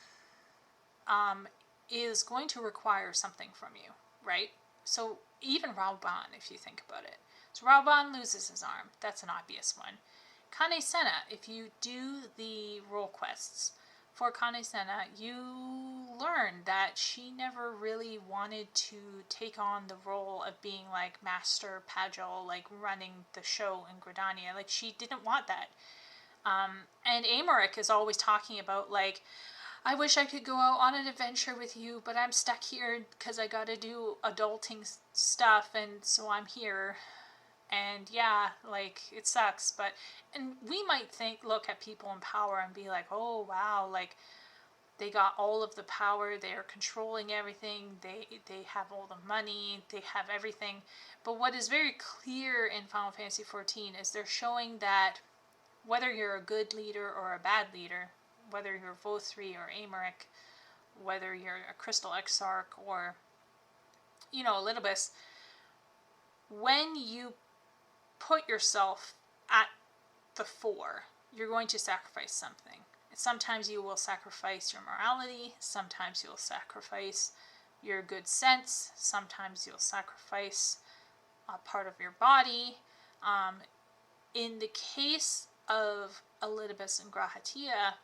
is going to require something from you, right? So even Raoban, if you think about it. So Raoban loses his arm. That's an obvious one. Kane Senna, if you do the role quests for Kane Senna, you learn that she never really wanted to take on the role of being like Master Pagel, like running the show in Gridania. Like, she didn't want that. And Aymeric is always talking about, like, I wish I could go out on an adventure with you, but I'm stuck here because I gotta do adulting stuff, and so I'm here. And yeah, like, it sucks, but, and we might look at people in power and be like, oh wow, like, they got all of the power, they're controlling everything, they have all the money, they have everything. But what is very clear in Final Fantasy XIV is they're showing that whether you're a good leader or a bad leader, whether you're Vothri or Aymeric, whether you're a Crystal Exarch or, you know, Elidibus, when you put yourself at the fore, you're going to sacrifice something. Sometimes you will sacrifice your morality, sometimes you'll sacrifice your good sense, sometimes you'll sacrifice a part of your body. In the case of Elidibus and Grahatia,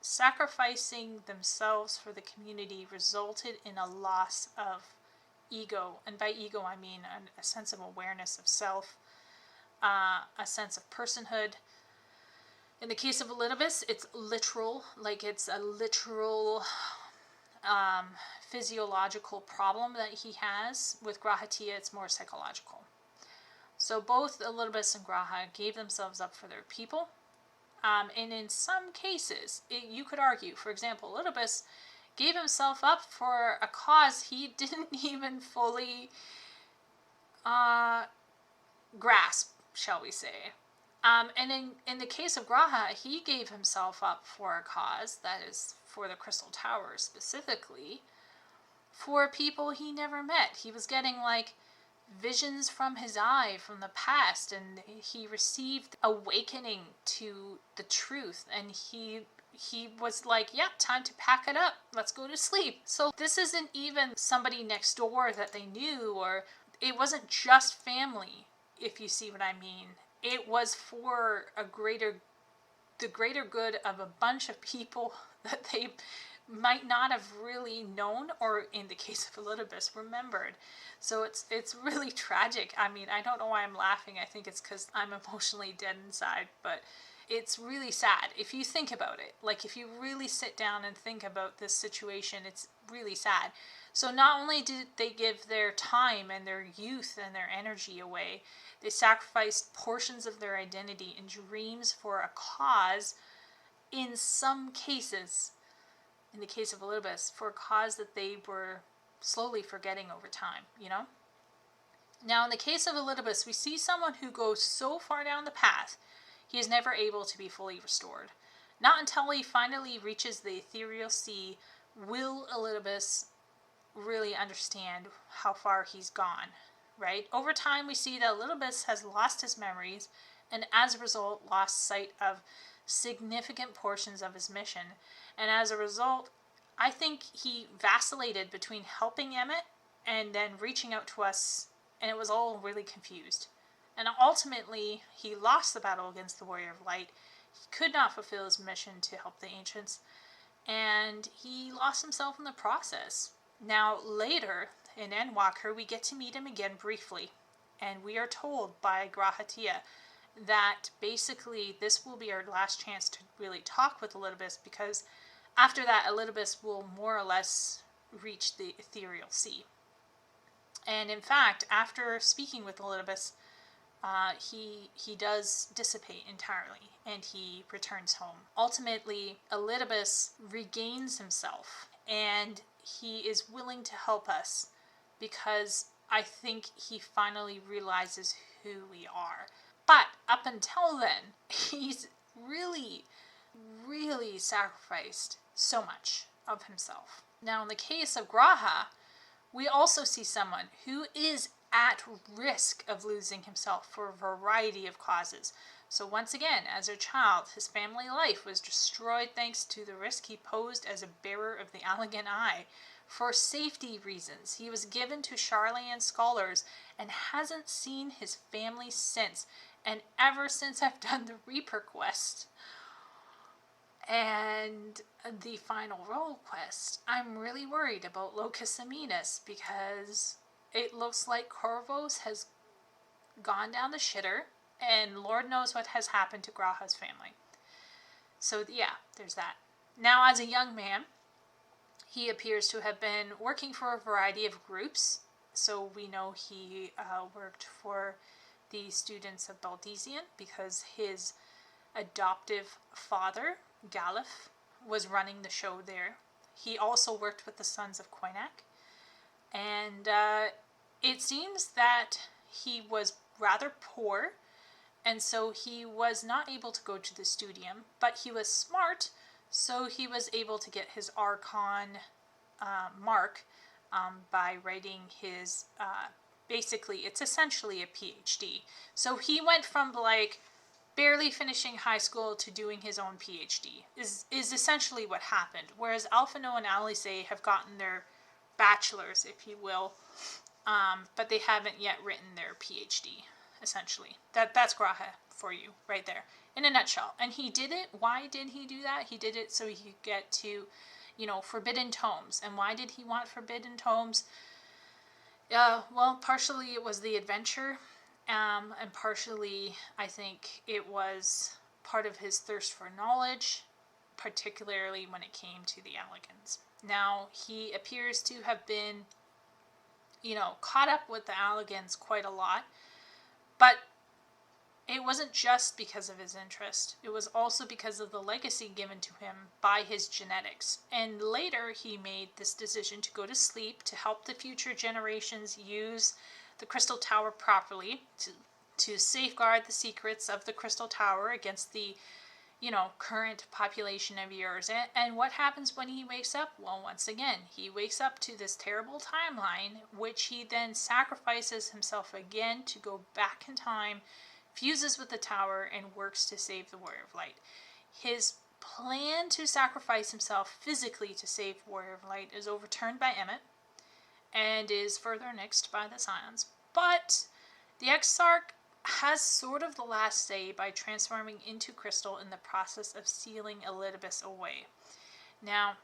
sacrificing themselves for the community resulted in a loss of ego, and by ego I mean a sense of awareness of self, a sense of personhood. In the case of Elidibus, it's literal, like it's a literal physiological problem that he has. With Grahatia, it's more psychological. So both Elidibus and Graha gave themselves up for their people. And in some cases, you could argue, for example, Elidibus gave himself up for a cause he didn't even fully grasp, shall we say. And in the case of Graha, he gave himself up for a cause, that is for the Crystal Tower specifically, for people he never met. He was getting like visions from his eye from the past, and he received awakening to the truth, and he was like, yeah, time to pack it up, let's go to sleep. So this isn't even somebody next door that they knew, or it wasn't just family, if you see what I mean. It was for the greater good of a bunch of people that they might not have really known, or in the case of Elidibus, remembered. So it's really tragic. I mean, I don't know why I'm laughing. I think it's because I'm emotionally dead inside, but it's really sad if you think about it. Like, if you really sit down and think about this situation, it's really sad. So not only did they give their time and their youth and their energy away, they sacrificed portions of their identity and dreams for a cause, in some cases, in the case of Elidibus, for a cause that they were slowly forgetting over time, you know? Now, in the case of Elidibus, we see someone who goes so far down the path, he is never able to be fully restored. Not until he finally reaches the ethereal sea will Elidibus really understand how far he's gone, right? Over time, we see that Elidibus has lost his memories, and as a result, lost sight of significant portions of his mission. And as a result, I think he vacillated between helping Emmett and then reaching out to us, and it was all really confused. And ultimately, he lost the battle against the Warrior of Light. He could not fulfill his mission to help the Ancients, and he lost himself in the process. Now, later in Endwalker, we get to meet him again briefly, and we are told by Grahatia that basically this will be our last chance to really talk with Elidibus, because after that, Elidibus will more or less reach the ethereal sea. And in fact, after speaking with Elidibus, he does dissipate entirely, and he returns home. Ultimately, Elidibus regains himself, and he is willing to help us because I think he finally realizes who we are. But up until then, he's really, really sacrificed so much of himself. Now, in the case of Graha, we also see someone who is at risk of losing himself for a variety of causes. So once again, as a child, his family life was destroyed thanks to the risk he posed as a bearer of the Allegan Eye. For safety reasons, he was given to Sharlayan scholars and hasn't seen his family since. And ever since I've done the Reaper quest and the final role quest, I'm really worried about Locus Aminus, because it looks like Corvos has gone down the shitter, and Lord knows what has happened to Graha's family. So yeah, there's that. Now, as a young man, he appears to have been working for a variety of groups. So we know he worked for the students of Baldesion because his adoptive father, Galif, was running the show there. He also worked with the Sons of Koinak. And it seems that he was rather poor, and so he was not able to go to the studium, but he was smart, so he was able to get his Archon mark by writing his, basically, it's essentially a PhD. So he went from, like, barely finishing high school to doing his own PhD, is essentially what happened, whereas Alphino and Alice have gotten their bachelors, if you will, but they haven't yet written their PhD, essentially. That's Graha for you, right there, in a nutshell. And he did it. Why did he do that? He did it so he could get to, Forbidden Tomes. And why did he want Forbidden Tomes? Well, partially it was the adventure, and partially I think it was part of his thirst for knowledge, particularly when it came to the Allegans. Now, he appears to have been, caught up with the Allegans quite a lot, but it wasn't just because of his interest. It was also because of the legacy given to him by his genetics. And later, he made this decision to go to sleep to help the future generations use the Crystal Tower properly, to safeguard the secrets of the Crystal Tower against the current population of yours. And what happens when he wakes up? Well, once again, he wakes up to this terrible timeline, which he then sacrifices himself again to go back in time, fuses with the tower, and works to save the Warrior of Light. His plan to sacrifice himself physically to save Warrior of Light is overturned by Emmett, and is further nixed by the Scions. But the Exarch has sort of the last say by transforming into crystal in the process of sealing Elidibus away. Now,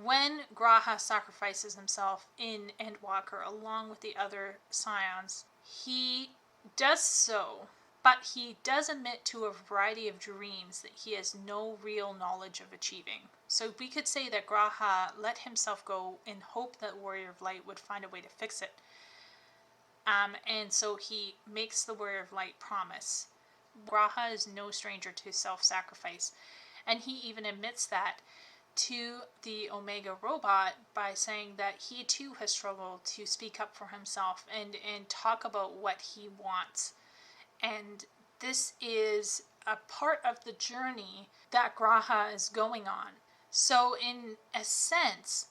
when Graha sacrifices himself in Endwalker along with the other Scions, he does so, but he does admit to a variety of dreams that he has no real knowledge of achieving. So we could say that Graha let himself go in hope that Warrior of Light would find a way to fix it. And so he makes the Warrior of Light promise. Graha is no stranger to self-sacrifice, and he even admits that to the Omega robot by saying that he too has struggled to speak up for himself and talk about what he wants. And this is a part of the journey that Graha is going on. So in a sense,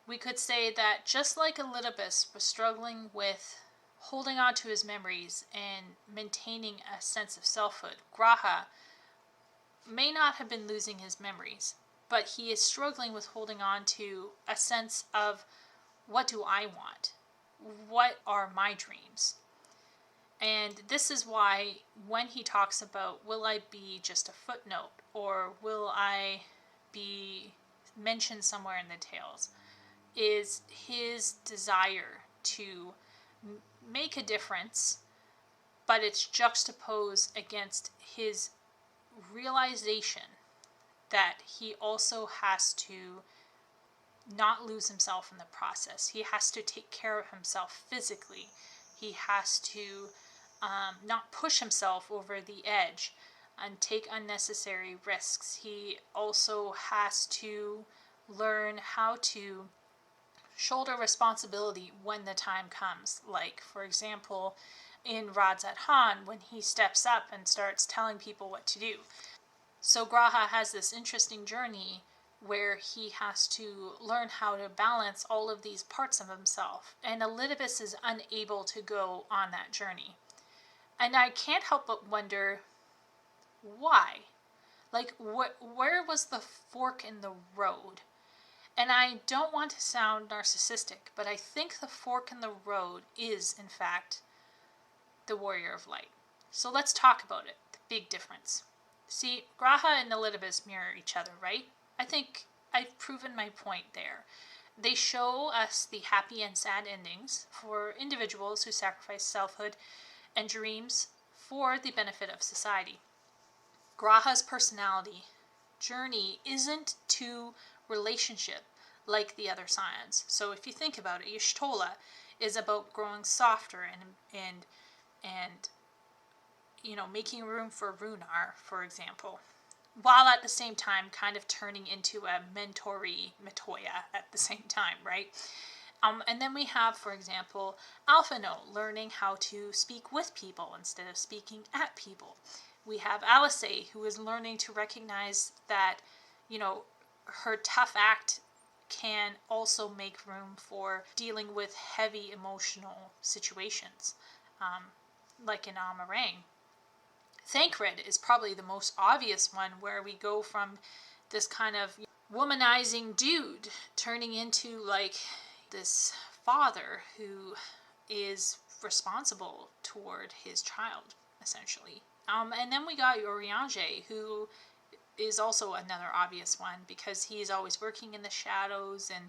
we could say that just like Elidibus was struggling with holding on to his memories and maintaining a sense of selfhood, Graha may not have been losing his memories, but he is struggling with holding on to a sense of, what do I want? What are my dreams? And this is why when he talks about, will I be just a footnote, or will I be mentioned somewhere in the tales, is his desire to make a difference, but it's juxtaposed against his realization that he also has to not lose himself in the process. He has to take care of himself physically. He has to not push himself over the edge and take unnecessary risks. He also has to learn how to shoulder responsibility when the time comes. Like, for example, in Radzat Han, when he steps up and starts telling people what to do. So Graha has this interesting journey where he has to learn how to balance all of these parts of himself. And Elidibus is unable to go on that journey. And I can't help but wonder why. Like, where was the fork in the road? And I don't want to sound narcissistic, but I think the fork in the road is, in fact, the Warrior of Light. So let's talk about it, the big difference. See, Graha and Elidibus mirror each other, right? I think I've proven my point there. They show us the happy and sad endings for individuals who sacrifice selfhood and dreams for the benefit of society. Graha's personality journey isn't to relationship like the other scions. So if you think about it, Y'shtola is about growing softer and making room for Runar, for example, while at the same time kind of turning into a mentor-y Matoya at the same time, right? And then we have, for example, Alphino learning how to speak with people instead of speaking at people. We have Alice, who is learning to recognize that, her tough act can also make room for dealing with heavy emotional situations, like in Amarang. Thancred is probably the most obvious one, where we go from this kind of womanizing dude turning into like this father who is responsible toward his child, essentially. And then we got Urianger, who is also another obvious one, because he is always working in the shadows and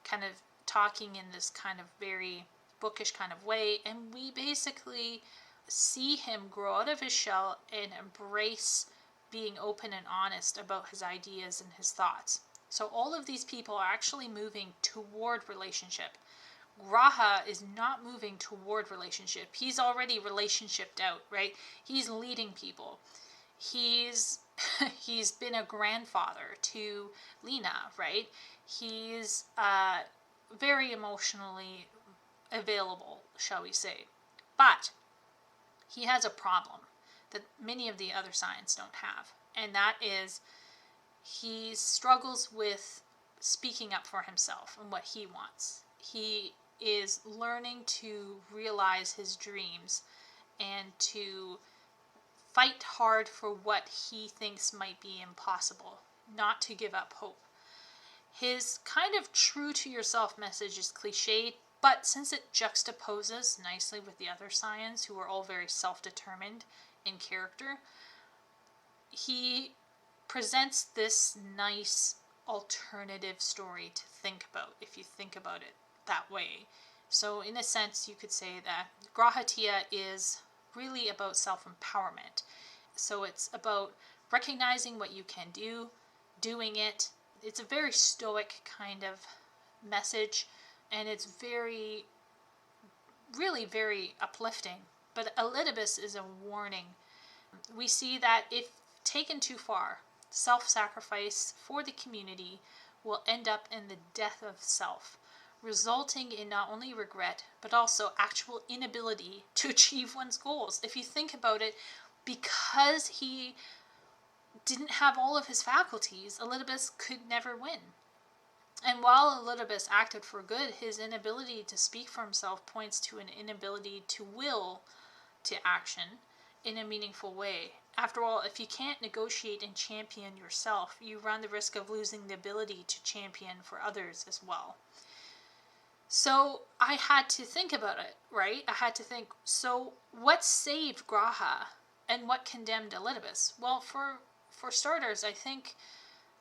kind of talking in this kind of very bookish kind of way. And we basically see him grow out of his shell and embrace being open and honest about his ideas and his thoughts. So all of these people are actually moving toward relationship. Graha is not moving toward relationship. He's already relationshiped out, right? He's leading people. He's been a grandfather to Lena, right? He's very emotionally available, shall we say. But he has a problem that many of the other scions don't have, and that is he struggles with speaking up for himself and what he wants. He is learning to realize his dreams and to fight hard for what he thinks might be impossible, not to give up hope. His kind of true to yourself message is cliched, but since it juxtaposes nicely with the other scions, who are all very self-determined in character, he presents this nice alternative story to think about, if you think about it that way. So in a sense, you could say that Grahatia is really about self-empowerment. So it's about recognizing what you can do, doing it. It's a very stoic kind of message, and it's really very uplifting. But Elidibus is a warning. We see that if taken too far, self-sacrifice for the community will end up in the death of self, resulting in not only regret, but also actual inability to achieve one's goals. If you think about it, because he didn't have all of his faculties, Elidibus could never win. And while Elidibus acted for good, his inability to speak for himself points to an inability to will to action in a meaningful way. After all, if you can't negotiate and champion yourself, you run the risk of losing the ability to champion for others as well. So I had to think about it, right? I had to think, so what saved Graha and what condemned Elidibus? Well, for starters, I think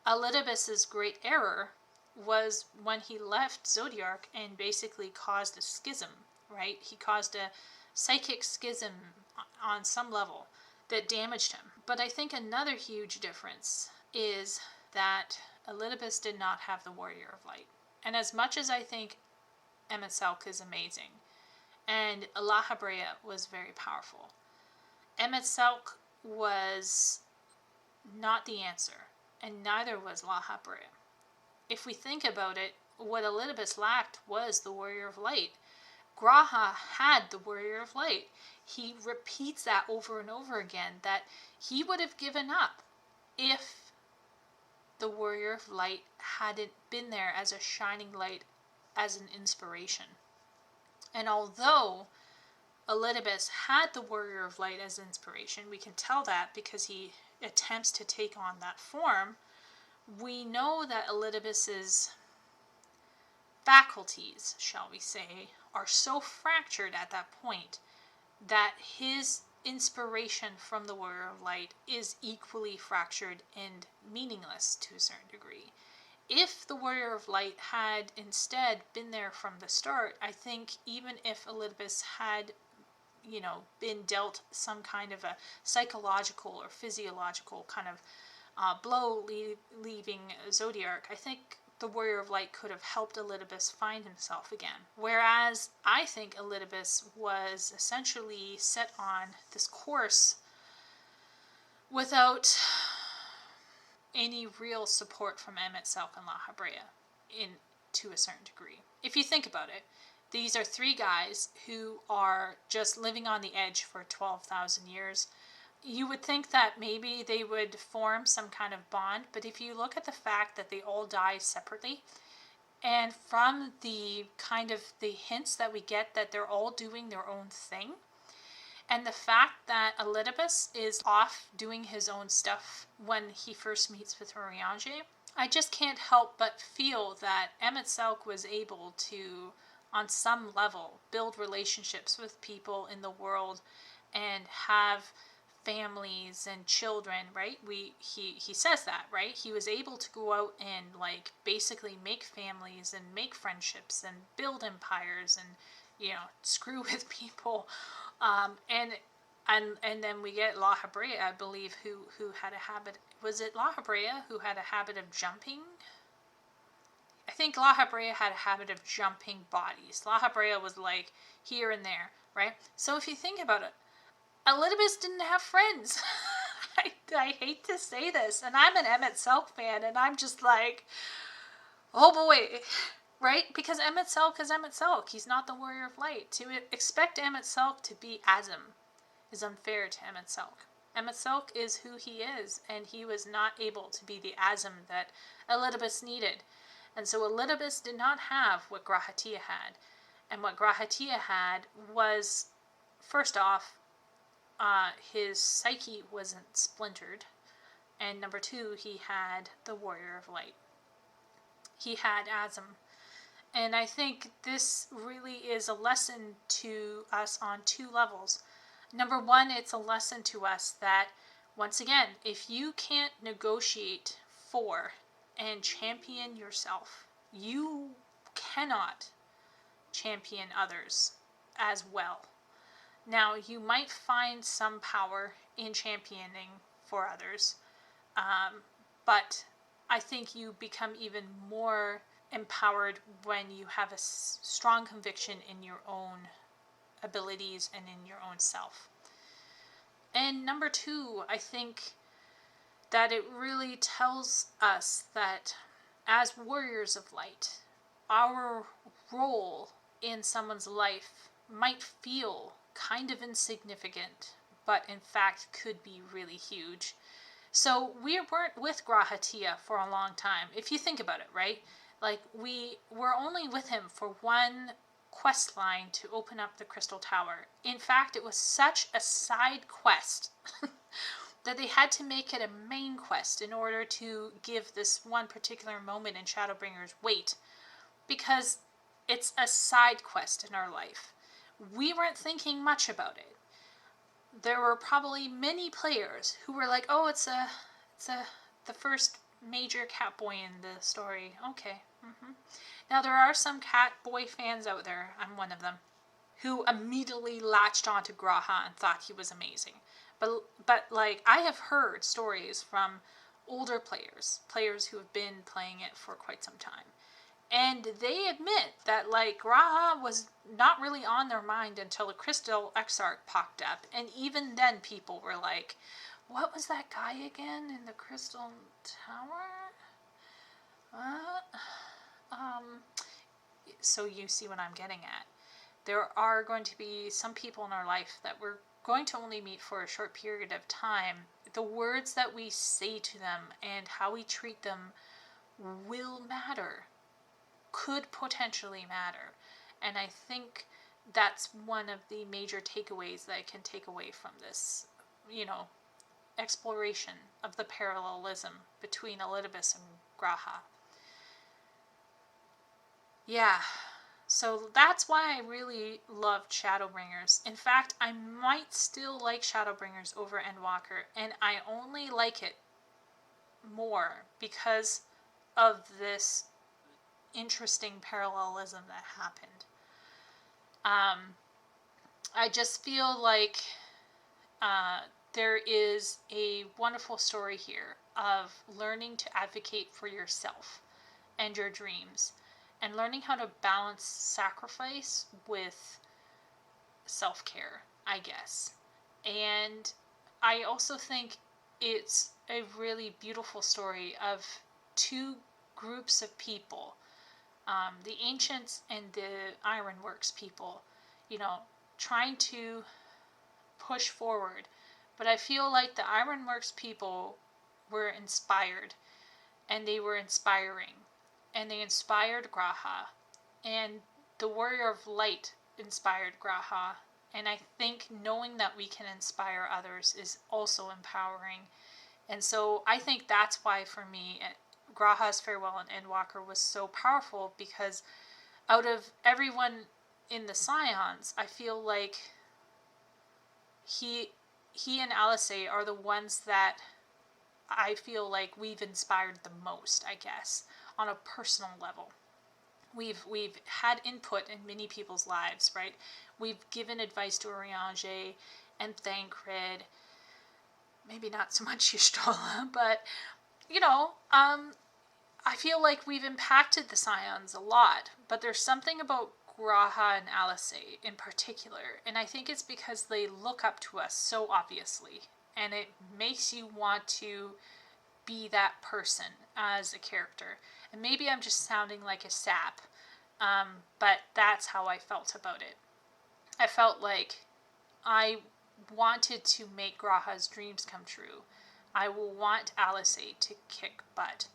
Elidibus's great error was when he left Zodiark and basically caused a schism, right? He caused a psychic schism on some level that damaged him. But I think another huge difference is that Elidibus did not have the Warrior of Light. And as much as I think Emet Selk is amazing, and La Habrea was very powerful. Emet-Selch was not the answer, and neither was La Habrea. If we think about it, what Elidibus lacked was the Warrior of Light. G'raha had the Warrior of Light. He repeats that over and over again, that he would have given up if the Warrior of Light hadn't been there as a shining light, as an inspiration. And although Elidibus had the Warrior of Light as inspiration, we can tell that because he attempts to take on that form. We know that Elidibus's faculties, shall we say, are so fractured at that point that his inspiration from the Warrior of Light is equally fractured and meaningless to a certain degree. If the Warrior of Light had instead been there from the start, I think even if Elidibus had, been dealt some kind of a psychological or physiological kind of blow leaving Zodiark, I think the Warrior of Light could have helped Elidibus find himself again. Whereas I think Elidibus was essentially set on this course without any real support from Emet-Selch and La Habrea, to a certain degree. If you think about it, these are three guys who are just living on the edge for 12,000 years. You would think that maybe they would form some kind of bond, but if you look at the fact that they all die separately, and from the kind of the hints that we get that they're all doing their own thing, and the fact that Elidibus is off doing his own stuff when he first meets with Urianger, I just can't help but feel that Emet-Selch was able to, on some level, build relationships with people in the world and have families and children, right? He says that, right? He was able to go out and basically make families and make friendships and build empires and screw with people, and then we get La Habrea, I believe, who had a habit. Was it La Habrea who had a habit of jumping? I think La Habrea had a habit of jumping bodies. La Habrea was here and there, right? So if you think about it, Elidibus didn't have friends. I hate to say this, and I'm an Emet-Selch fan, and I'm just oh boy, right? Because Emet-Selch is Emet-Selch. He's not the Warrior of Light. To expect Emet-Selch to be Azim is unfair to Emet-Selch. Emet-Selch is who he is, and he was not able to be the Azim that Elidibus needed. And so Elidibus did not have what G'raha had. And what G'raha had was, first off, his psyche wasn't splintered, and number two, he had the Warrior of Light. He had Azim. And I think this really is a lesson to us on two levels. Number one, it's a lesson to us that, once again, if you can't negotiate for and champion yourself, you cannot champion others as well. Now, you might find some power in championing for others, but I think you become even more empowered when you have a strong conviction in your own abilities and in your own self. And number two, I think that it really tells us that as warriors of light, our role in someone's life might feel kind of insignificant, but in fact could be really huge. So we weren't with G'raha for a long time, if you think about it, right? We were only with him for one quest line to open up the Crystal Tower. In fact, it was such a side quest that they had to make it a main quest in order to give this one particular moment in Shadowbringers weight, because it's a side quest in our life. We weren't thinking much about it. There were probably many players who were like, "Oh, it's the first major Catboy in the story." Okay. Now there are some Catboy fans out there, I'm one of them, who immediately latched onto G'raha and thought he was amazing. But I have heard stories from older players who have been playing it for quite some time, And they admit that, like, Graha was not really on their mind until the Crystal Exarch popped up. And even then people were like, what was that guy again in the Crystal Tower? So you see what I'm getting at. There are going to be some people in our life that we're going to only meet for a short period of time. The words that we say to them and how we treat them will matter, could potentially matter. And I think that's one of the major takeaways that I can take away from this, exploration of the parallelism between Elidibus and Graha. Yeah, so that's why I really loved Shadowbringers. In fact, I might still like Shadowbringers over Endwalker, and I only like it more because of this interesting parallelism that happened. I just feel like there is a wonderful story here of learning to advocate for yourself and your dreams, and learning how to balance sacrifice with self-care, I guess. And I also think it's a really beautiful story of two groups of people, the Ancients and the Ironworks people, trying to push forward. But I feel like the Ironworks people were inspired, and they were inspiring, and they inspired Graha, and the Warrior of Light inspired Graha, and I think knowing that we can inspire others is also empowering. And so I think that's why, for me, Graha's Farewell and Endwalker was so powerful, because out of everyone in the Scions, I feel like he and Alisei are the ones that I feel like we've inspired the most, I guess, on a personal level. We've had input in many people's lives, right? We've given advice to Oriange and Thancred, maybe not so much Y'shtola, but, I feel like we've impacted the Scions a lot, but there's something about Graha and Alisei in particular, and I think it's because they look up to us so obviously, and it makes you want to be that person as a character. And maybe I'm just sounding like a sap, but that's how I felt about it. I felt like I wanted to make Graha's dreams come true. I will want Alisei to kick butt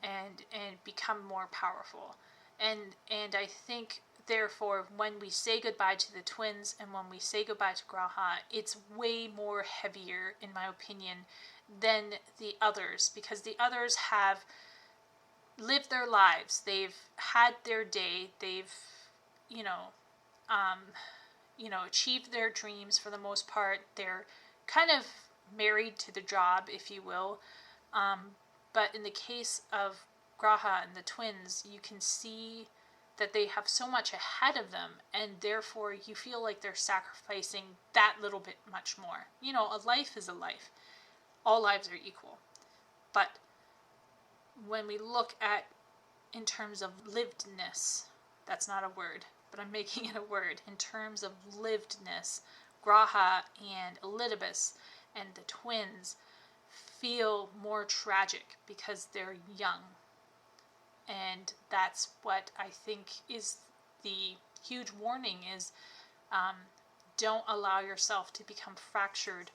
and become more powerful. And I think, therefore, when we say goodbye to the twins and when we say goodbye to Graha, it's way more heavier, in my opinion, than the others, because the others have lived their lives. They've had their day. They've, achieved their dreams for the most part. They're kind of married to the job, if you will. But in the case of Graha and the twins, you can see that they have so much ahead of them, and therefore you feel like they're sacrificing that little bit much more. A life is a life. All lives are equal. But when we look at, in terms of livedness, that's not a word, but I'm making it a word, in terms of livedness, Graha and Elidibus and the twins feel more tragic because they're young. And that's what I think is the huge warning is, don't allow yourself to become fractured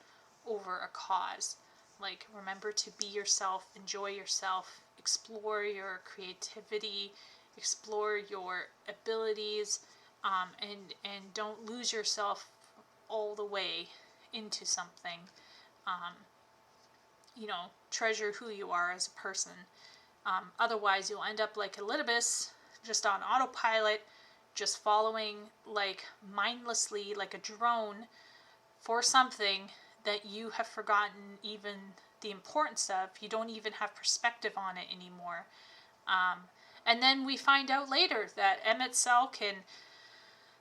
over a cause. Like, remember to be yourself, enjoy yourself, explore your creativity, explore your abilities, and don't lose yourself all the way into something. Treasure who you are as a person. Otherwise, you'll end up like Elidibus, just on autopilot, just following, like, mindlessly, like a drone, for something that you have forgotten even the importance of. You don't even have perspective on it anymore. And then we find out later that Emet-Selch and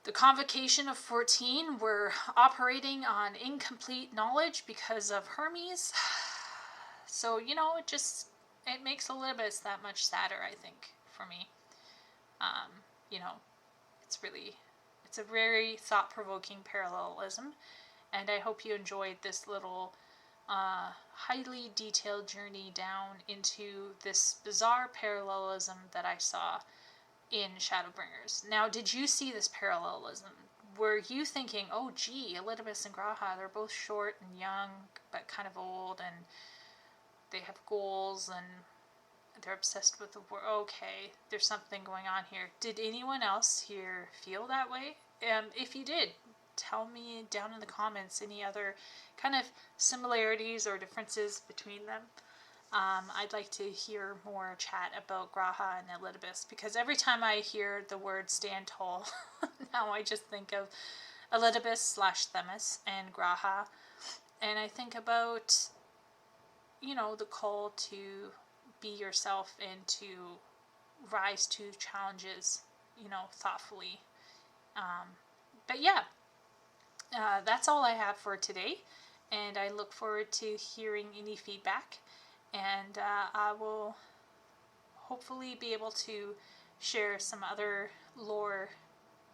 the Convocation of 14 were operating on incomplete knowledge because of Hermes. So, it makes Elidibus that much sadder, I think, for me. You know, it's a very thought-provoking parallelism, and I hope you enjoyed this little highly detailed journey down into this bizarre parallelism that I saw in Shadowbringers. Now, did you see this parallelism? Were you thinking, oh gee, Elidibus and Graha, they're both short and young, but kind of old, and they have goals, and they're obsessed with the world. Okay, there's something going on here. Did anyone else here feel that way? If you did, tell me down in the comments any other kind of similarities or differences between them. I'd like to hear more chat about Graha and Elidibus, because every time I hear the word stand tall, now I just think of Elidibus / Themis and Graha, and I think about, you know, the call to be yourself and to rise to challenges, you know, thoughtfully. But yeah, that's all I have for today, and I look forward to hearing any feedback, and I will hopefully be able to share some other lore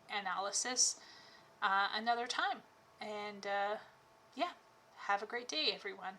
analysis another time. And yeah, have a great day, everyone.